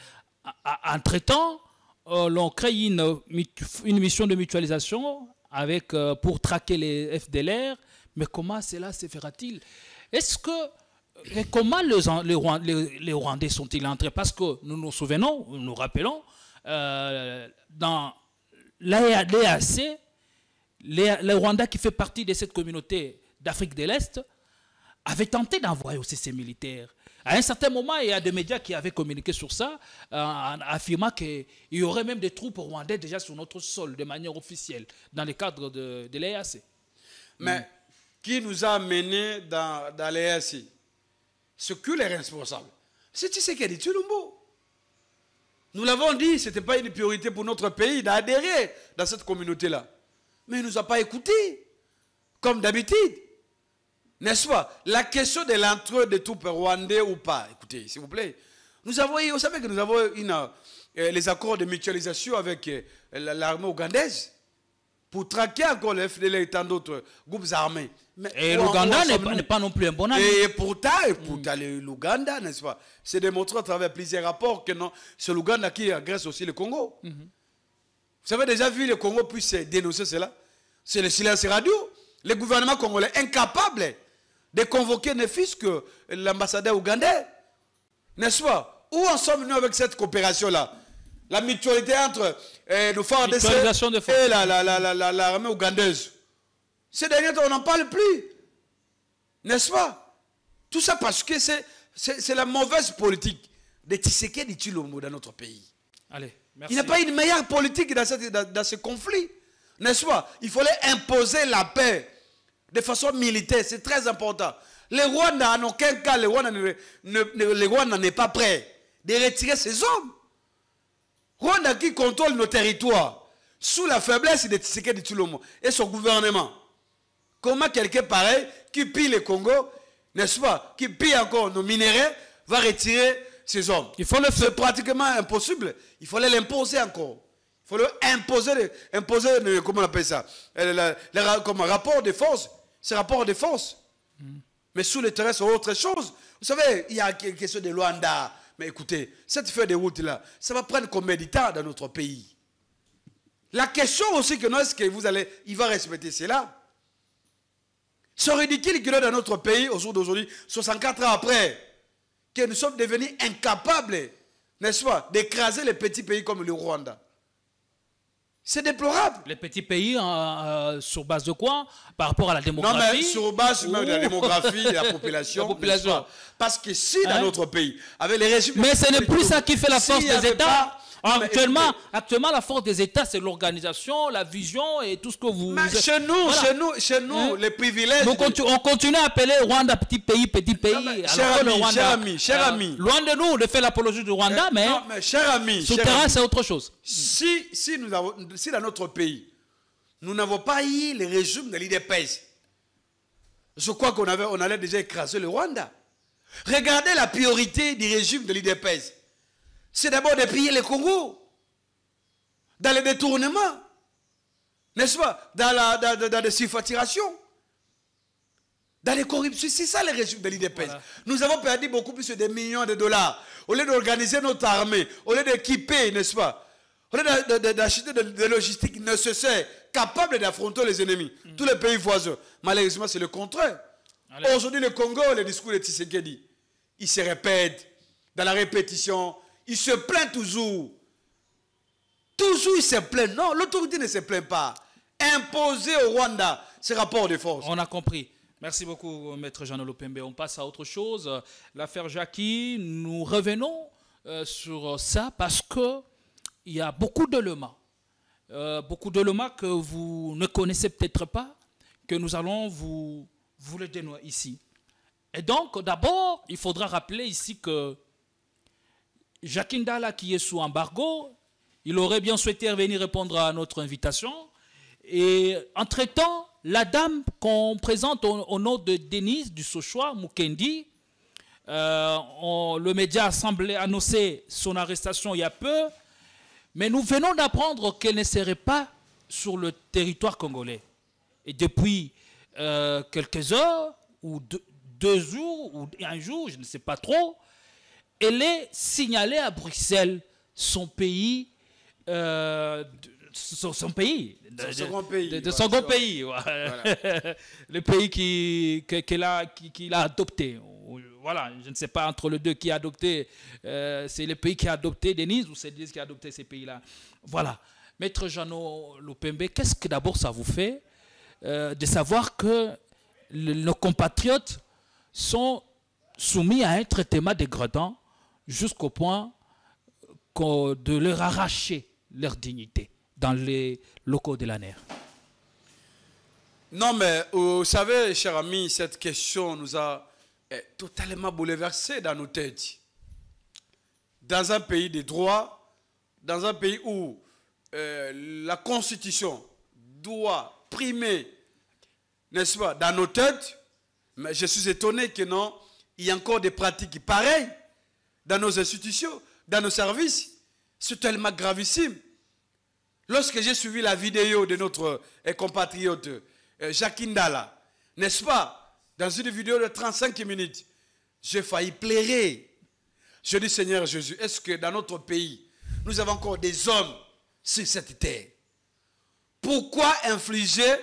Entre-temps, l'on crée une mission de mutualisation pour traquer les FDLR. Mais comment cela se fera-t-il? Est-ce que... Et comment les Rwandais sont-ils entrés? Parce que nous nous souvenons, nous rappelons, dans l'EAC, le Rwanda qui fait partie de cette communauté d'Afrique de l'Est avait tenté d'envoyer aussi ses militaires. À un certain moment, il y a des médias qui avaient communiqué sur ça, en affirmant qu'il y aurait même des troupes rwandaises déjà sur notre sol, de manière officielle, dans le cadre de l'EAC. Mais qui nous a menés dans l'EAC? Ce que les responsables, c'est Tshisekedi Tshilombo. Nous l'avons dit, ce n'était pas une priorité pour notre pays d'adhérer dans cette communauté-là. Mais il ne nous a pas écoutés, comme d'habitude. N'est-ce pas? La question de l'entrée des troupes rwandais ou pas, écoutez, s'il vous plaît. Vous savez que nous avons les accords de mutualisation avec l'armée ougandaise pour traquer encore le FDL et tant d'autres groupes armés. Et l'Ouganda n'est pas non plus un bon ami. Et pourtant l'Ouganda, n'est-ce pas, c'est démontré à travers plusieurs rapports que c'est l'Ouganda qui agresse aussi le Congo. Vous avez déjà vu le Congo puisse dénoncer cela? C'est le silence radio. Le gouvernement congolais incapable de convoquer ne fût-ce que l'ambassadeur ougandais. N'est-ce pas? Où en sommes-nous avec cette coopération-là? La mutualité entre nos FARDC et l'armée ougandaise. Ces derniers temps, on n'en parle plus. N'est-ce pas? Tout ça parce que c'est la mauvaise politique de Tshisekedi Tshilombo dans notre pays. Allez, merci. Il n'y a pas une meilleure politique dans ce conflit. N'est-ce pas? Il fallait imposer la paix de façon militaire. C'est très important. Le Rwanda, en aucun cas, le Rwanda n'est pas prêt de retirer ses hommes. Rwanda qui contrôle nos territoires sous la faiblesse de Tshisekedi Tshilombo et son gouvernement. Comment quelqu'un pareil qui pille le Congo, n'est-ce pas, qui pille encore nos minéraux, va retirer ses hommes? C'est pratiquement impossible. Il fallait l'imposer encore. Il fallait imposer comment on appelle ça, comme rapport de force. C'est rapport de force. Mais sous le terrain, c'est autre chose. Vous savez, il y a quelque chose de Luanda. Mais écoutez, cette feuille de route-là, ça va prendre combien de temps dans notre pays? La question aussi que est-ce que il va respecter cela? C'est ridicule que dans notre pays, au jour d'aujourd'hui, 64 ans après, que nous sommes devenus incapables, n'est-ce pas, d'écraser les petits pays comme le Rwanda. C'est déplorable. Les petits pays, sur base de quoi? Par rapport à la démographie? Non, mais sur base même de la démographie et de la population. Parce que si dans notre pays, avec les régimes... Mais ce n'est plus ça qui fait la force des États. Actuellement, la force des États, c'est l'organisation, la vision et tout ce que vous... Mais chez nous, les privilèges... Donc on continue à appeler Rwanda petit pays. Cher ami. Loin de nous de faire l'apologie du Rwanda, mais cher ami, sur le terrain, c'est autre chose. Si dans notre pays, nous n'avons pas eu le régime de l'IDPS, je crois qu'on allait déjà écraser le Rwanda. Regardez la priorité du régime de l'IDPS. C'est d'abord de piller le Congo. Dans les détournements. N'est-ce pas? Dans les surfacturations. Dans les corruptions. C'est ça le régime de l'IDPS. Voilà. Nous avons perdu beaucoup plus de millions de dollars. Au lieu d'organiser notre armée, au lieu d'équiper, n'est-ce pas? Au lieu d'acheter des logistiques nécessaires, capables d'affronter les ennemis. Tous les pays voisins. Malheureusement, c'est le contraire. Aujourd'hui, le Congo, le discours de Tshisekedi, il se répète. Dans la répétition, il se plaint toujours. Toujours il se plaint. Non, l'autorité ne se plaint pas. Imposer au Rwanda ces rapports de force. On a compris. Merci beaucoup, Maître Jean Lopembe. On passe à autre chose. L'affaire Jackie, nous revenons sur ça parce qu'il y a beaucoup d'éléments. Beaucoup d'éléments que vous ne connaissez peut-être pas, que nous allons vous les dénouer ici. Et donc, d'abord, il faudra rappeler ici que Jacques Ndala, qui est sous embargo, il aurait bien souhaité venir répondre à notre invitation. Et entre-temps, la dame qu'on présente au nom de Denise du Sochoa, Mukendi, le média a semblé annoncer son arrestation il y a peu, mais nous venons d'apprendre qu'elle ne serait pas sur le territoire congolais. Et depuis quelques heures, ou deux jours, ou un jour, je ne sais pas trop, elle est signalée à Bruxelles, son pays, de son second pays. Voilà. Le pays qu'il a adopté. Voilà, je ne sais pas entre les deux qui a adopté. C'est le pays qui a adopté Denise ou c'est Denise qui a adopté ces pays-là. Voilà. Maître Jeannot Lopembe, qu'est-ce que d'abord ça vous fait de savoir que nos compatriotes sont soumis à un traitement dégradant jusqu'au point de leur arracher leur dignité dans les locaux de l'ANER? Non, mais vous savez, cher ami, cette question nous a totalement bouleversés dans nos têtes. Dans un pays de droit, dans un pays où la Constitution doit primer, n'est-ce pas, dans nos têtes, mais je suis étonné que non, il y a encore des pratiques pareilles dans nos institutions, dans nos services. C'est tellement gravissime. Lorsque j'ai suivi la vidéo de notre compatriote Jacques Ndala, n'est-ce pas, dans une vidéo de 35 minutes, j'ai failli pleurer. Je dis, Seigneur Jésus, est-ce que dans notre pays, nous avons encore des hommes sur cette terre. Pourquoi infliger,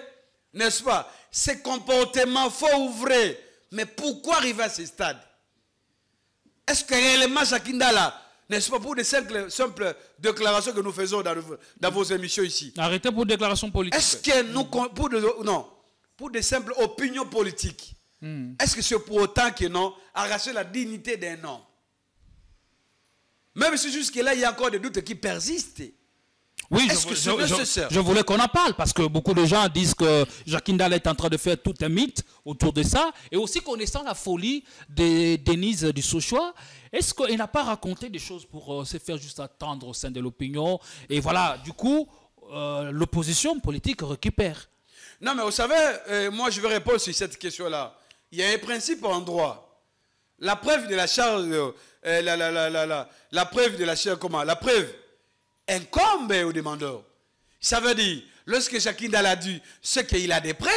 n'est-ce pas, ces comportements faux ou vrais? Mais pourquoi arriver à ce stade? Est-ce que réellement Jakindala, n'est-ce pas, pour des simples déclarations que nous faisons dans vos émissions ici? Arrêtez pour déclaration politique. Est-ce que nous, pour des simples opinions politiques, est-ce que c'est pour autant que non, arracher la dignité d'un homme? Même si jusque-là, il y a encore des doutes qui persistent. Oui, je voulais qu'on en parle parce que beaucoup de gens disent que Jakindala est en train de faire tout un mythe autour de ça. Et aussi connaissant la folie de Denise du Sochoa, est-ce qu'il n'a pas raconté des choses pour se faire juste attendre au sein de l'opinion? Et voilà, du coup, l'opposition politique récupère. Non, mais vous savez, moi je vais répondre sur cette question-là. Il y a un principe en droit. La preuve de la charge, la preuve de la charge, comment? La preuve incombe au demandeur. Ça veut dire, lorsque Jakindala a dit, c'est qu'il a des preuves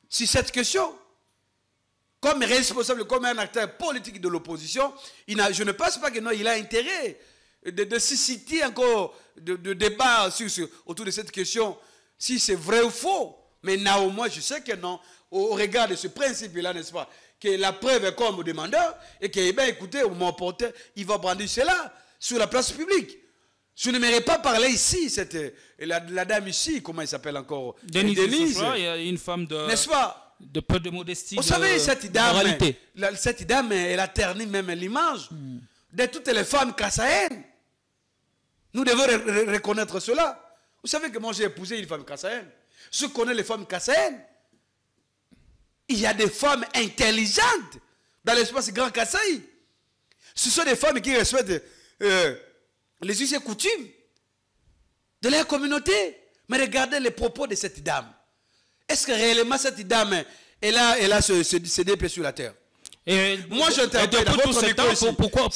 sur cette question. Comme responsable, comme un acteur politique de l'opposition, je ne pense pas qu'il a intérêt de susciter encore de débat autour de cette question, si c'est vrai ou faux. Mais néanmoins, je sais que non, au regard de ce principe-là, n'est-ce pas, que la preuve est comme au demandeur, et que, eh bien, écoutez, au moment porté, il va brandir cela sur la place publique. Je n'aimerais pas parler ici, la dame ici, comment elle s'appelle encore? Denise. Il y a une femme de... N'est-ce pas? De peu de modestie. Vous savez, cette dame, elle a terni même l'image de toutes les femmes kassaïennes. Nous devons reconnaître cela. Vous savez que moi j'ai épousé une femme kassaïenne. Je connais les femmes kassaïennes. Il y a des femmes intelligentes dans l'espace Grand Kasaï. Ce sont des femmes qui respectent les us et coutumes de leur communauté. Mais regardez les propos de cette dame. Est-ce que réellement cette dame, elle a ce déplacé sur la terre? Et moi, j'interpelle dans votre micro ici.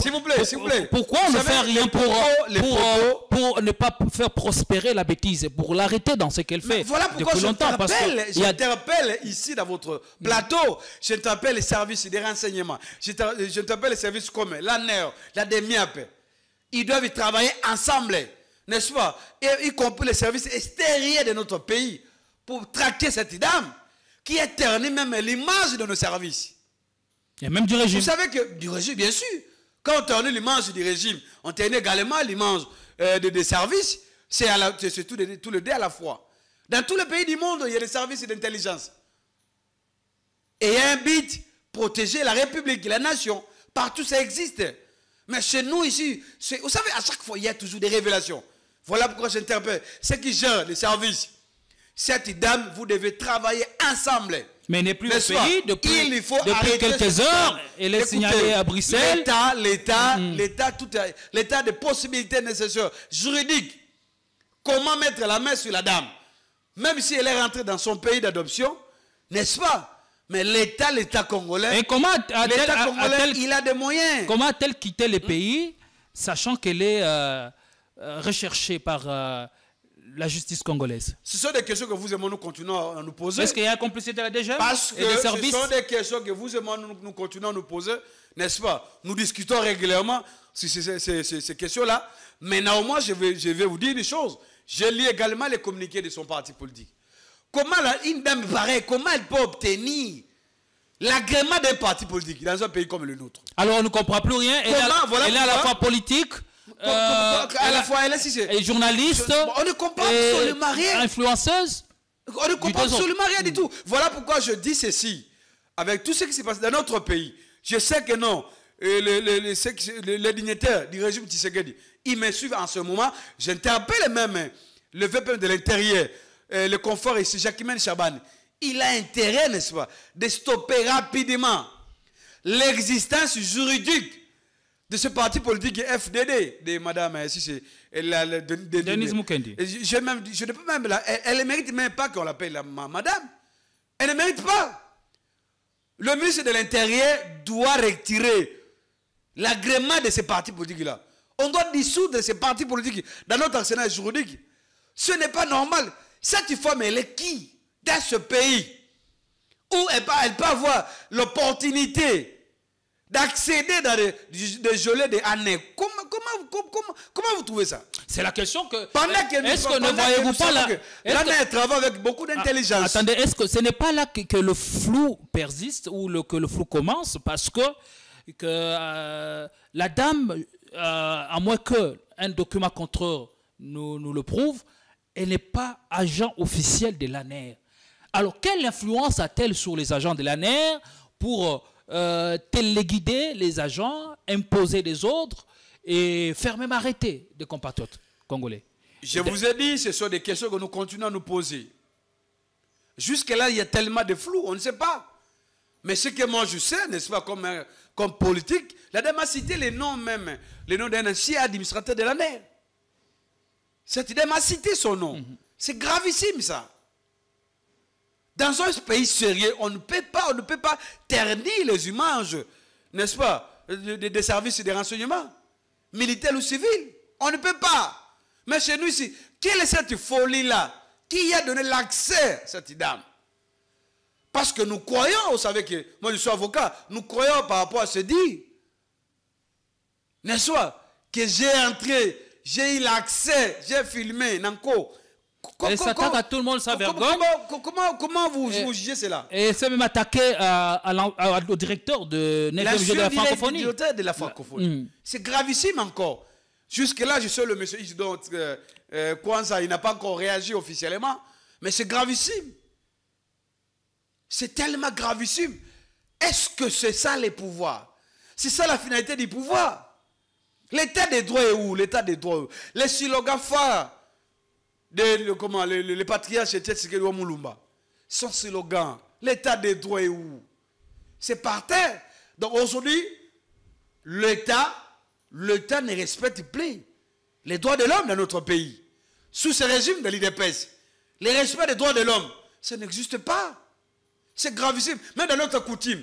S'il vous plaît. Pourquoi on ne fait rien pour ne pas faire prospérer la bêtise, pour l'arrêter dans ce qu'elle fait? Voilà pourquoi j'interpelle ici dans votre plateau. J'interpelle les services de renseignement. J'interpelle les services comme l'ANER, la DEMIAP. Ils doivent travailler ensemble, n'est-ce pas? Et y compris les services extérieurs de notre pays pour traquer cette dame qui a terni même l'image de nos services. Et même du régime. Vous savez que du régime, bien sûr. Quand on ternit l'image du régime, on ternit également l'image des services. C'est tout le deux à la fois. Dans tous les pays du monde, il y a des services d'intelligence. Et il y a un but, protéger la République, la nation. Partout, ça existe. Mais chez nous ici, vous savez, à chaque fois, il y a toujours des révélations. Voilà pourquoi j'interpelle ceux qui gèrent les services. Cette dame, vous devez travailler ensemble. Mais elle n'est plus au pays depuis quelques heures. Elle est signalée à Bruxelles. L'état des possibilités nécessaires, juridiques. Comment mettre la main sur la dame? Même si elle est rentrée dans son pays d'adoption, n'est-ce pas? Mais l'État congolais, et comment il a des moyens. Comment a-t-elle quitté le pays, sachant qu'elle est recherchée par la justice congolaise? Ce sont des questions que vous et moi nous continuons à nous poser. Est-ce qu'il y a une complicité là déjà? Parce que ce sont des questions que vous et moi nous continuons à nous poser, n'est-ce pas? Nous discutons régulièrement sur ces questions-là. Mais néanmoins, je vais vous dire une chose. Je lis également les communiqués de son parti politique. Comment une dame pareille, comment elle peut obtenir l'agrément d'un parti politique dans un pays comme le nôtre? Alors on ne comprend plus rien. Elle est à la fois politique. À la fois, elle est journaliste, on ne comprend absolument rien. Influenceuse. On ne comprend absolument rien du tout. Voilà pourquoi je dis ceci. Avec tout ce qui s'est passé dans notre pays, je sais que non, les dignitaires du régime Tshisekedi, ils me suivent en ce moment. J'interpelle même le VP de l'Intérieur, le confort ici, Jacquemin Chaban. Il a intérêt, n'est-ce pas, de stopper rapidement l'existence juridique de ce parti politique FDD, de madame, Denise Mukendi. Je ne peux même, elle ne mérite même pas qu'on l'appelle madame. Elle ne mérite pas. Le ministre de l'Intérieur doit retirer l'agrément de ces partis politiques-là. On doit dissoudre ces partis politiques dans notre arsenal juridique. Ce n'est pas normal. Cette femme, elle est qui dans ce pays où elle peut avoir l'opportunité d'accéder dans des gelées des années. Comment vous trouvez ça? C'est la question que... Pendant que est-ce que ne voyez-vous pas là... L'année travaille avec beaucoup d'intelligence. Attendez, est-ce que ce n'est pas là que le flou persiste ou que le flou commence? Parce que la dame, à moins qu'un document contre nous le prouve, elle n'est pas agent officiel de l'ANER. Alors, quelle influence a-t-elle sur les agents de l'ANER pour téléguider les agents, imposer des ordres et faire même arrêter des compatriotes congolais? Je vous ai dit, ce sont des questions que nous continuons à nous poser. Jusque-là, il y a tellement de flou, on ne sait pas. Mais ce que moi je sais, n'est-ce pas, comme politique, la dame a cité les noms même, les noms d'un ancien administrateur de l'ANER. Cette dame a cité son nom. C'est gravissime ça. Dans un pays sérieux, on ne peut pas ternir les images, n'est-ce pas, des services de renseignement, militaires ou civils. On ne peut pas. Mais chez nous ici, quelle est cette folie-là? Qui a donné l'accès à cette dame? Parce que nous croyons, vous savez que, moi je suis avocat, nous croyons par rapport à ce dit. N'est-ce pas? Que j'ai entré, j'ai eu l'accès, j'ai filmé, Nanko. Elle s'attaque à tout le monde, ça vergogne. Comment vous jugez cela? Et c'est même attaqué au directeur de la francophonie. Directeur de la francophonie. C'est gravissime encore. Jusque-là, je sais le monsieur Isidore Kwanza, il n'a pas encore réagi officiellement. Mais c'est gravissime. C'est tellement gravissime. Est-ce que c'est ça les pouvoirs? C'est ça la finalité du pouvoir? L'état des droits est où? L'état des droits est où? Les slogans phares les patriarches et Tshisekedi Mulumba, son slogan, l'état des droits est où? C'est par terre. Donc aujourd'hui, l'État ne respecte plus les droits de l'homme dans notre pays. Sous ce régime de l'IDPS, le respect des droits de l'homme, ça n'existe pas. C'est gravissime. Même dans notre coutume,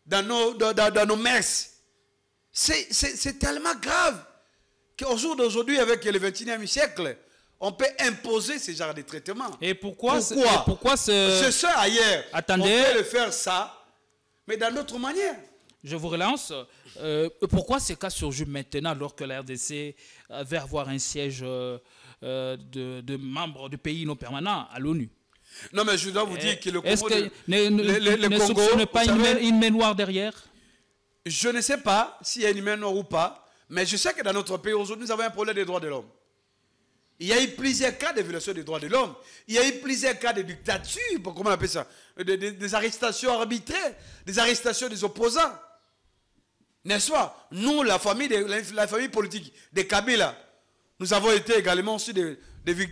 dans nos mœurs, c'est tellement grave qu'au jour d'aujourd'hui, avec le 21e siècle, on peut imposer ce genre de traitement. Et pourquoi c'est ça ailleurs. Attendez. On peut le faire ça, mais d'une autre manière. Je vous relance. Pourquoi ces cas surgissent maintenant alors que la RDC va avoir un siège de membres de pays non permanents à l'ONU? Non, mais je dois vous dire que le Congo... Est-ce que ne soupçonne pas une main noire derrière? Je ne sais pas s'il y a une main noire ou pas, mais je sais que dans notre pays aujourd'hui, nous avons un problème des droits de l'homme. Il y a eu plusieurs cas de violation des droits de l'homme. Il y a eu plusieurs cas de dictature, comment on appelle ça, des arrestations arbitraires, des arrestations des opposants. N'est-ce pas? Nous, la famille politique de Kabila, nous avons été également aussi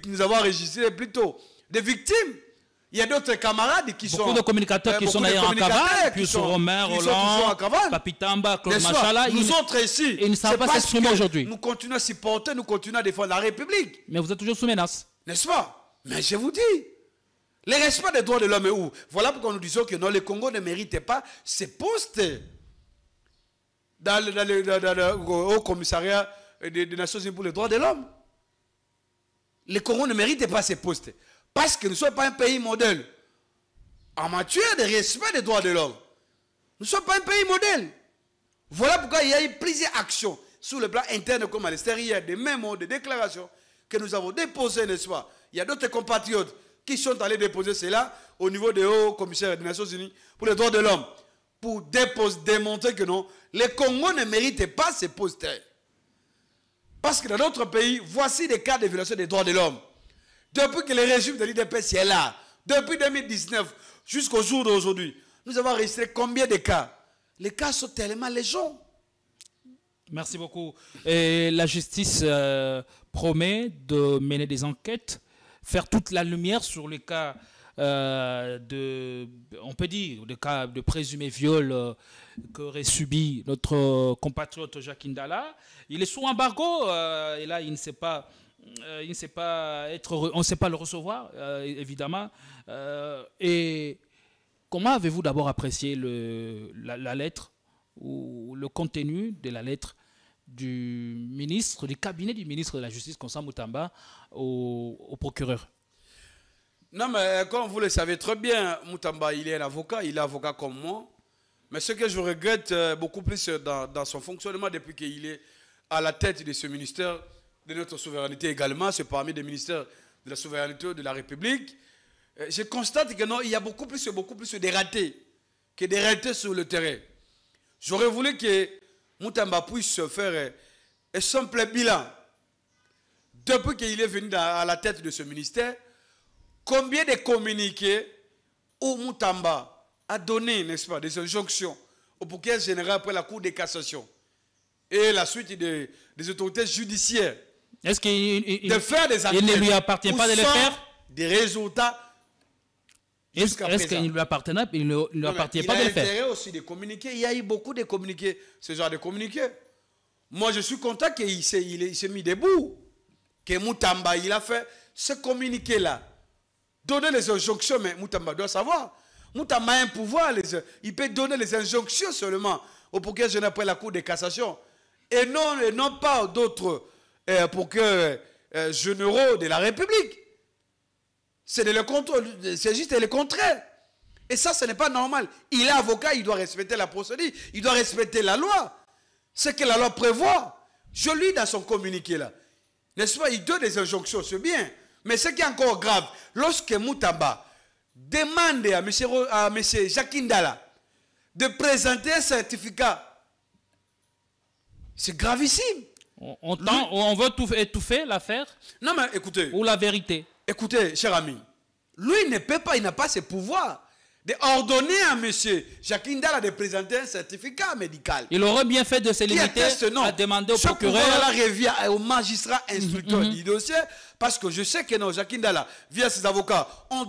nous avons enregistré plutôt des victimes. Il y a d'autres camarades qui sont... Beaucoup de communicateurs qui sont d'ailleurs en cavale, puis sur Romain, Roland, Papitamba, Claude Machala. Nous autres ici, ils ne savent pas s'exprimer aujourd'hui. Nous continuons à supporter, nous continuons à défendre la République. Mais vous êtes toujours sous menace. N'est-ce pas? Mais je vous dis, le respect des droits de l'homme est où? Voilà pourquoi nous disons que non, le Congo ne mérite pas ces postes au Haut Commissariat des Nations Unies pour les droits de l'homme. Le Congo ne mérite pas ces postes. Parce que nous ne sommes pas un pays modèle en matière de respect des droits de l'homme. Nous ne sommes pas un pays modèle. Voilà pourquoi il y a eu plusieurs actions sur le plan interne comme à l'extérieur, des mémos, des déclarations que nous avons déposées, n'est-ce pas? Il y a d'autres compatriotes qui sont allés déposer cela au niveau des hauts commissaires des Nations Unies pour les droits de l'homme, pour démontrer que non, le Congo ne mérite pas ces postes. Parce que dans notre pays, voici des cas de violation des droits de l'homme. Depuis que le régime de l'IDPS est là, depuis 2019 jusqu'au jour d'aujourd'hui, nous avons enregistré combien de cas? Les cas sont tellement légers. Merci beaucoup. Et la justice promet de mener des enquêtes, faire toute la lumière sur les cas on peut dire, des cas de présumé viol qu'aurait subi notre compatriote Jacques Ndala. Il est sous embargo et là il ne sait pas... on ne sait pas le recevoir, évidemment. Et comment avez-vous d'abord apprécié la lettre ou le contenu de la lettre du cabinet du ministre de la Justice, Constant Moutamba, au procureur? Non, mais comme vous le savez très bien, Moutamba, il est un avocat, il est avocat comme moi. Mais ce que je regrette beaucoup plus dans son fonctionnement depuis qu'il est à la tête de ce ministère de notre souveraineté également, c'est parmi les ministères de la souveraineté de la République, je constate que non, il y a beaucoup plus de ratés que des réalités sur le terrain. J'aurais voulu que Moutamba puisse faire un simple bilan. Depuis qu'il est venu à la tête de ce ministère, combien de communiqués où Moutamba a donné, n'est-ce pas, des injonctions au procureur général après la Cour de cassation et la suite des autorités judiciaires. Est-ce qu'il de faire des enquêtes, il ne lui appartient pas de les faire? Des résultats. Est-ce qu'il ne lui appartient pas de le faire? Il a intérêt aussi de communiquer. Il y a eu beaucoup de communiqués, ce genre de communiqués. Moi, je suis content qu'il s'est mis debout. Que Moutamba, il a fait ce communiqué-là. Donner les injonctions, mais Moutamba doit savoir. Moutamba a un pouvoir. Il peut donner les injonctions seulement au procureur général après la Cour de cassation. Et non pas d'autres procureurs généraux de la République. C'est juste le contraire. Et ça, ce n'est pas normal. Il est avocat, il doit respecter la procédure, il doit respecter la loi. Ce que la loi prévoit. Je lis dans son communiqué là. N'est-ce pas? Il donne des injonctions, c'est bien. Mais ce qui est encore grave, lorsque Moutamba demande à M. Jacques Ndala de présenter un certificat, c'est gravissime. On veut étouffer l'affaire? Non mais écoutez. Ou la vérité? Écoutez, cher ami, lui il ne peut pas, il n'a pas ce pouvoir d'ordonner à M. Jacques Ndala de présenter un certificat médical. Il aurait bien fait de se limiter à demander au procureur. Ce revient au magistrat instructeur du dossier, parce que je sais que non, Jacques Ndala, via ses avocats, ont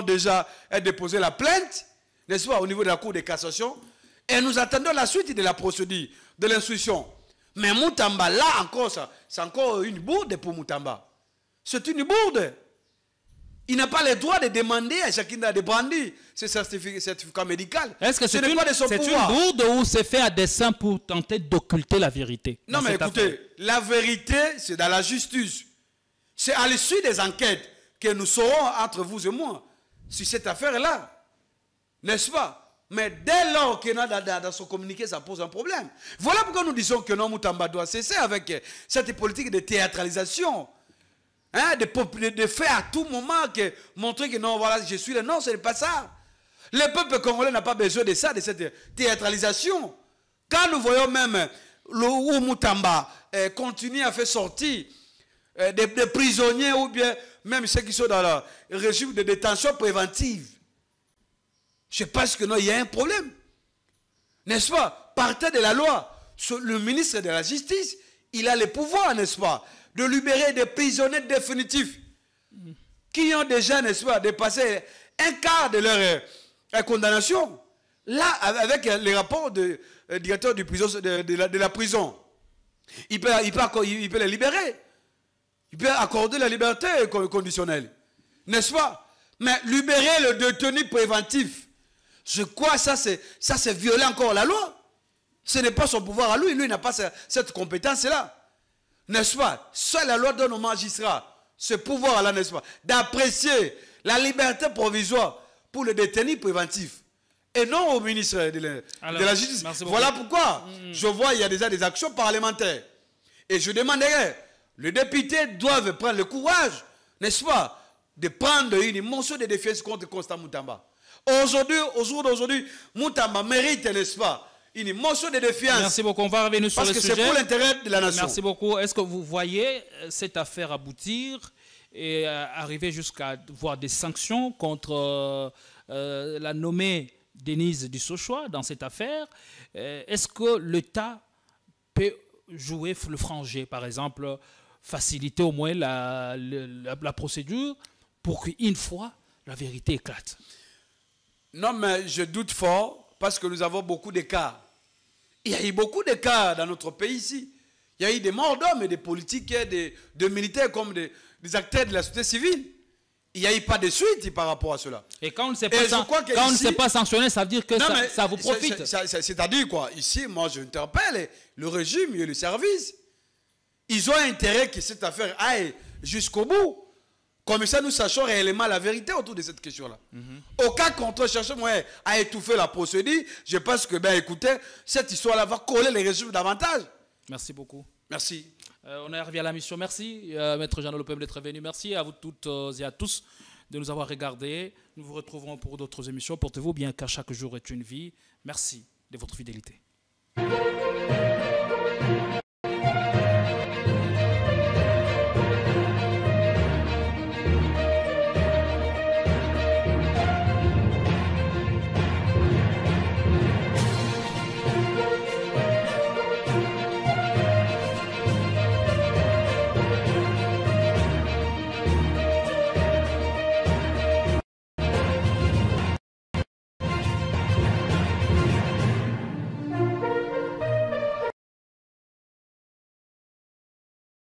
déjà déposé la plainte, n'est-ce pas, au niveau de la Cour de cassation, et nous attendons la suite de la procédure, de l'instruction. Mais Moutamba, là encore, c'est encore une bourde pour Moutamba. C'est une bourde. Il n'a pas le droit de demander à chacun de brandir ce certificat médical. Est-ce que c'est une bourde ou c'est fait à dessein pour tenter d'occulter la vérité? Non mais écoutez, la vérité c'est dans la justice. C'est à l'issue des enquêtes que nous saurons entre vous et moi sur cette affaire-là. N'est-ce pas? Mais dès lors qu'il y a dans son communiqué, ça pose un problème. Voilà pourquoi nous disons que non, Moutamba doit cesser avec cette politique de théâtralisation. Hein, de faire à tout moment montrer que non, voilà, je suis là. Non, ce n'est pas ça. Le peuple congolais n'a pas besoin de ça, de cette théâtralisation. Quand nous voyons même où Moutamba continue à faire sortir des prisonniers ou bien même ceux qui sont dans le régime de détention préventive, je pense que non, il y a un problème. N'est-ce pas? Partant de la loi, le ministre de la Justice, il a le pouvoir, n'est-ce pas, de libérer des prisonniers définitifs qui ont déjà, n'est-ce pas, dépassé un quart de leur condamnation. Là, avec les rapports du directeur de la prison, il peut les libérer. Il peut accorder la liberté conditionnelle. N'est-ce pas? Mais libérer le détenu préventif, je crois que ça c'est violer encore la loi. Ce n'est pas son pouvoir à lui. Lui n'a pas cette compétence-là. N'est-ce pas? Seule la loi donne aux magistrats ce pouvoir-là, n'est-ce pas, d'apprécier la liberté provisoire pour le détenu préventif. Et non au ministre de la Justice. Voilà pourquoi je vois il y a déjà des actions parlementaires. Et je demanderais, les députés doivent prendre le courage, n'est-ce pas, de prendre une motion de défiance contre Constant Moutamba. Aujourd'hui, au jour d'aujourd'hui, Moutamba mérite, n'est-ce pas, une motion de défiance. Merci beaucoup. On va revenir sur le sujet. Parce que c'est pour l'intérêt de la nation. Merci beaucoup. Est-ce que vous voyez cette affaire aboutir et arriver jusqu'à voir des sanctions contre la nommée Denise Dussochoa dans cette affaire? Est-ce que l'État peut jouer le franc jeu, par exemple, faciliter au moins la procédure pour qu'une fois la vérité éclate? Non, mais je doute fort parce que nous avons beaucoup de cas. Il y a eu beaucoup de cas dans notre pays ici. Il y a eu des morts d'hommes et des politiques, des militaires comme des acteurs de la société civile. Il n'y a eu pas de suite par rapport à cela. Et quand on ne s'est pas sanctionné, ça veut dire que ça vous profite. C'est-à-dire quoi? Ici, moi je interpelle le régime et le service. Ils ont intérêt que cette affaire aille jusqu'au bout. Comme ça, nous sachons réellement la vérité autour de cette question-là. Au cas contraire, chercher moyen à étouffer la procédure, je pense que, ben, écoutez, cette histoire-là va coller les régimes davantage. Merci beaucoup. Merci. On est arrivé à la mission. Merci, Maître Jean Lopem d'être venu. Merci à vous toutes et à tous de nous avoir regardés. Nous vous retrouverons pour d'autres émissions. Portez-vous bien car chaque jour est une vie. Merci de votre fidélité.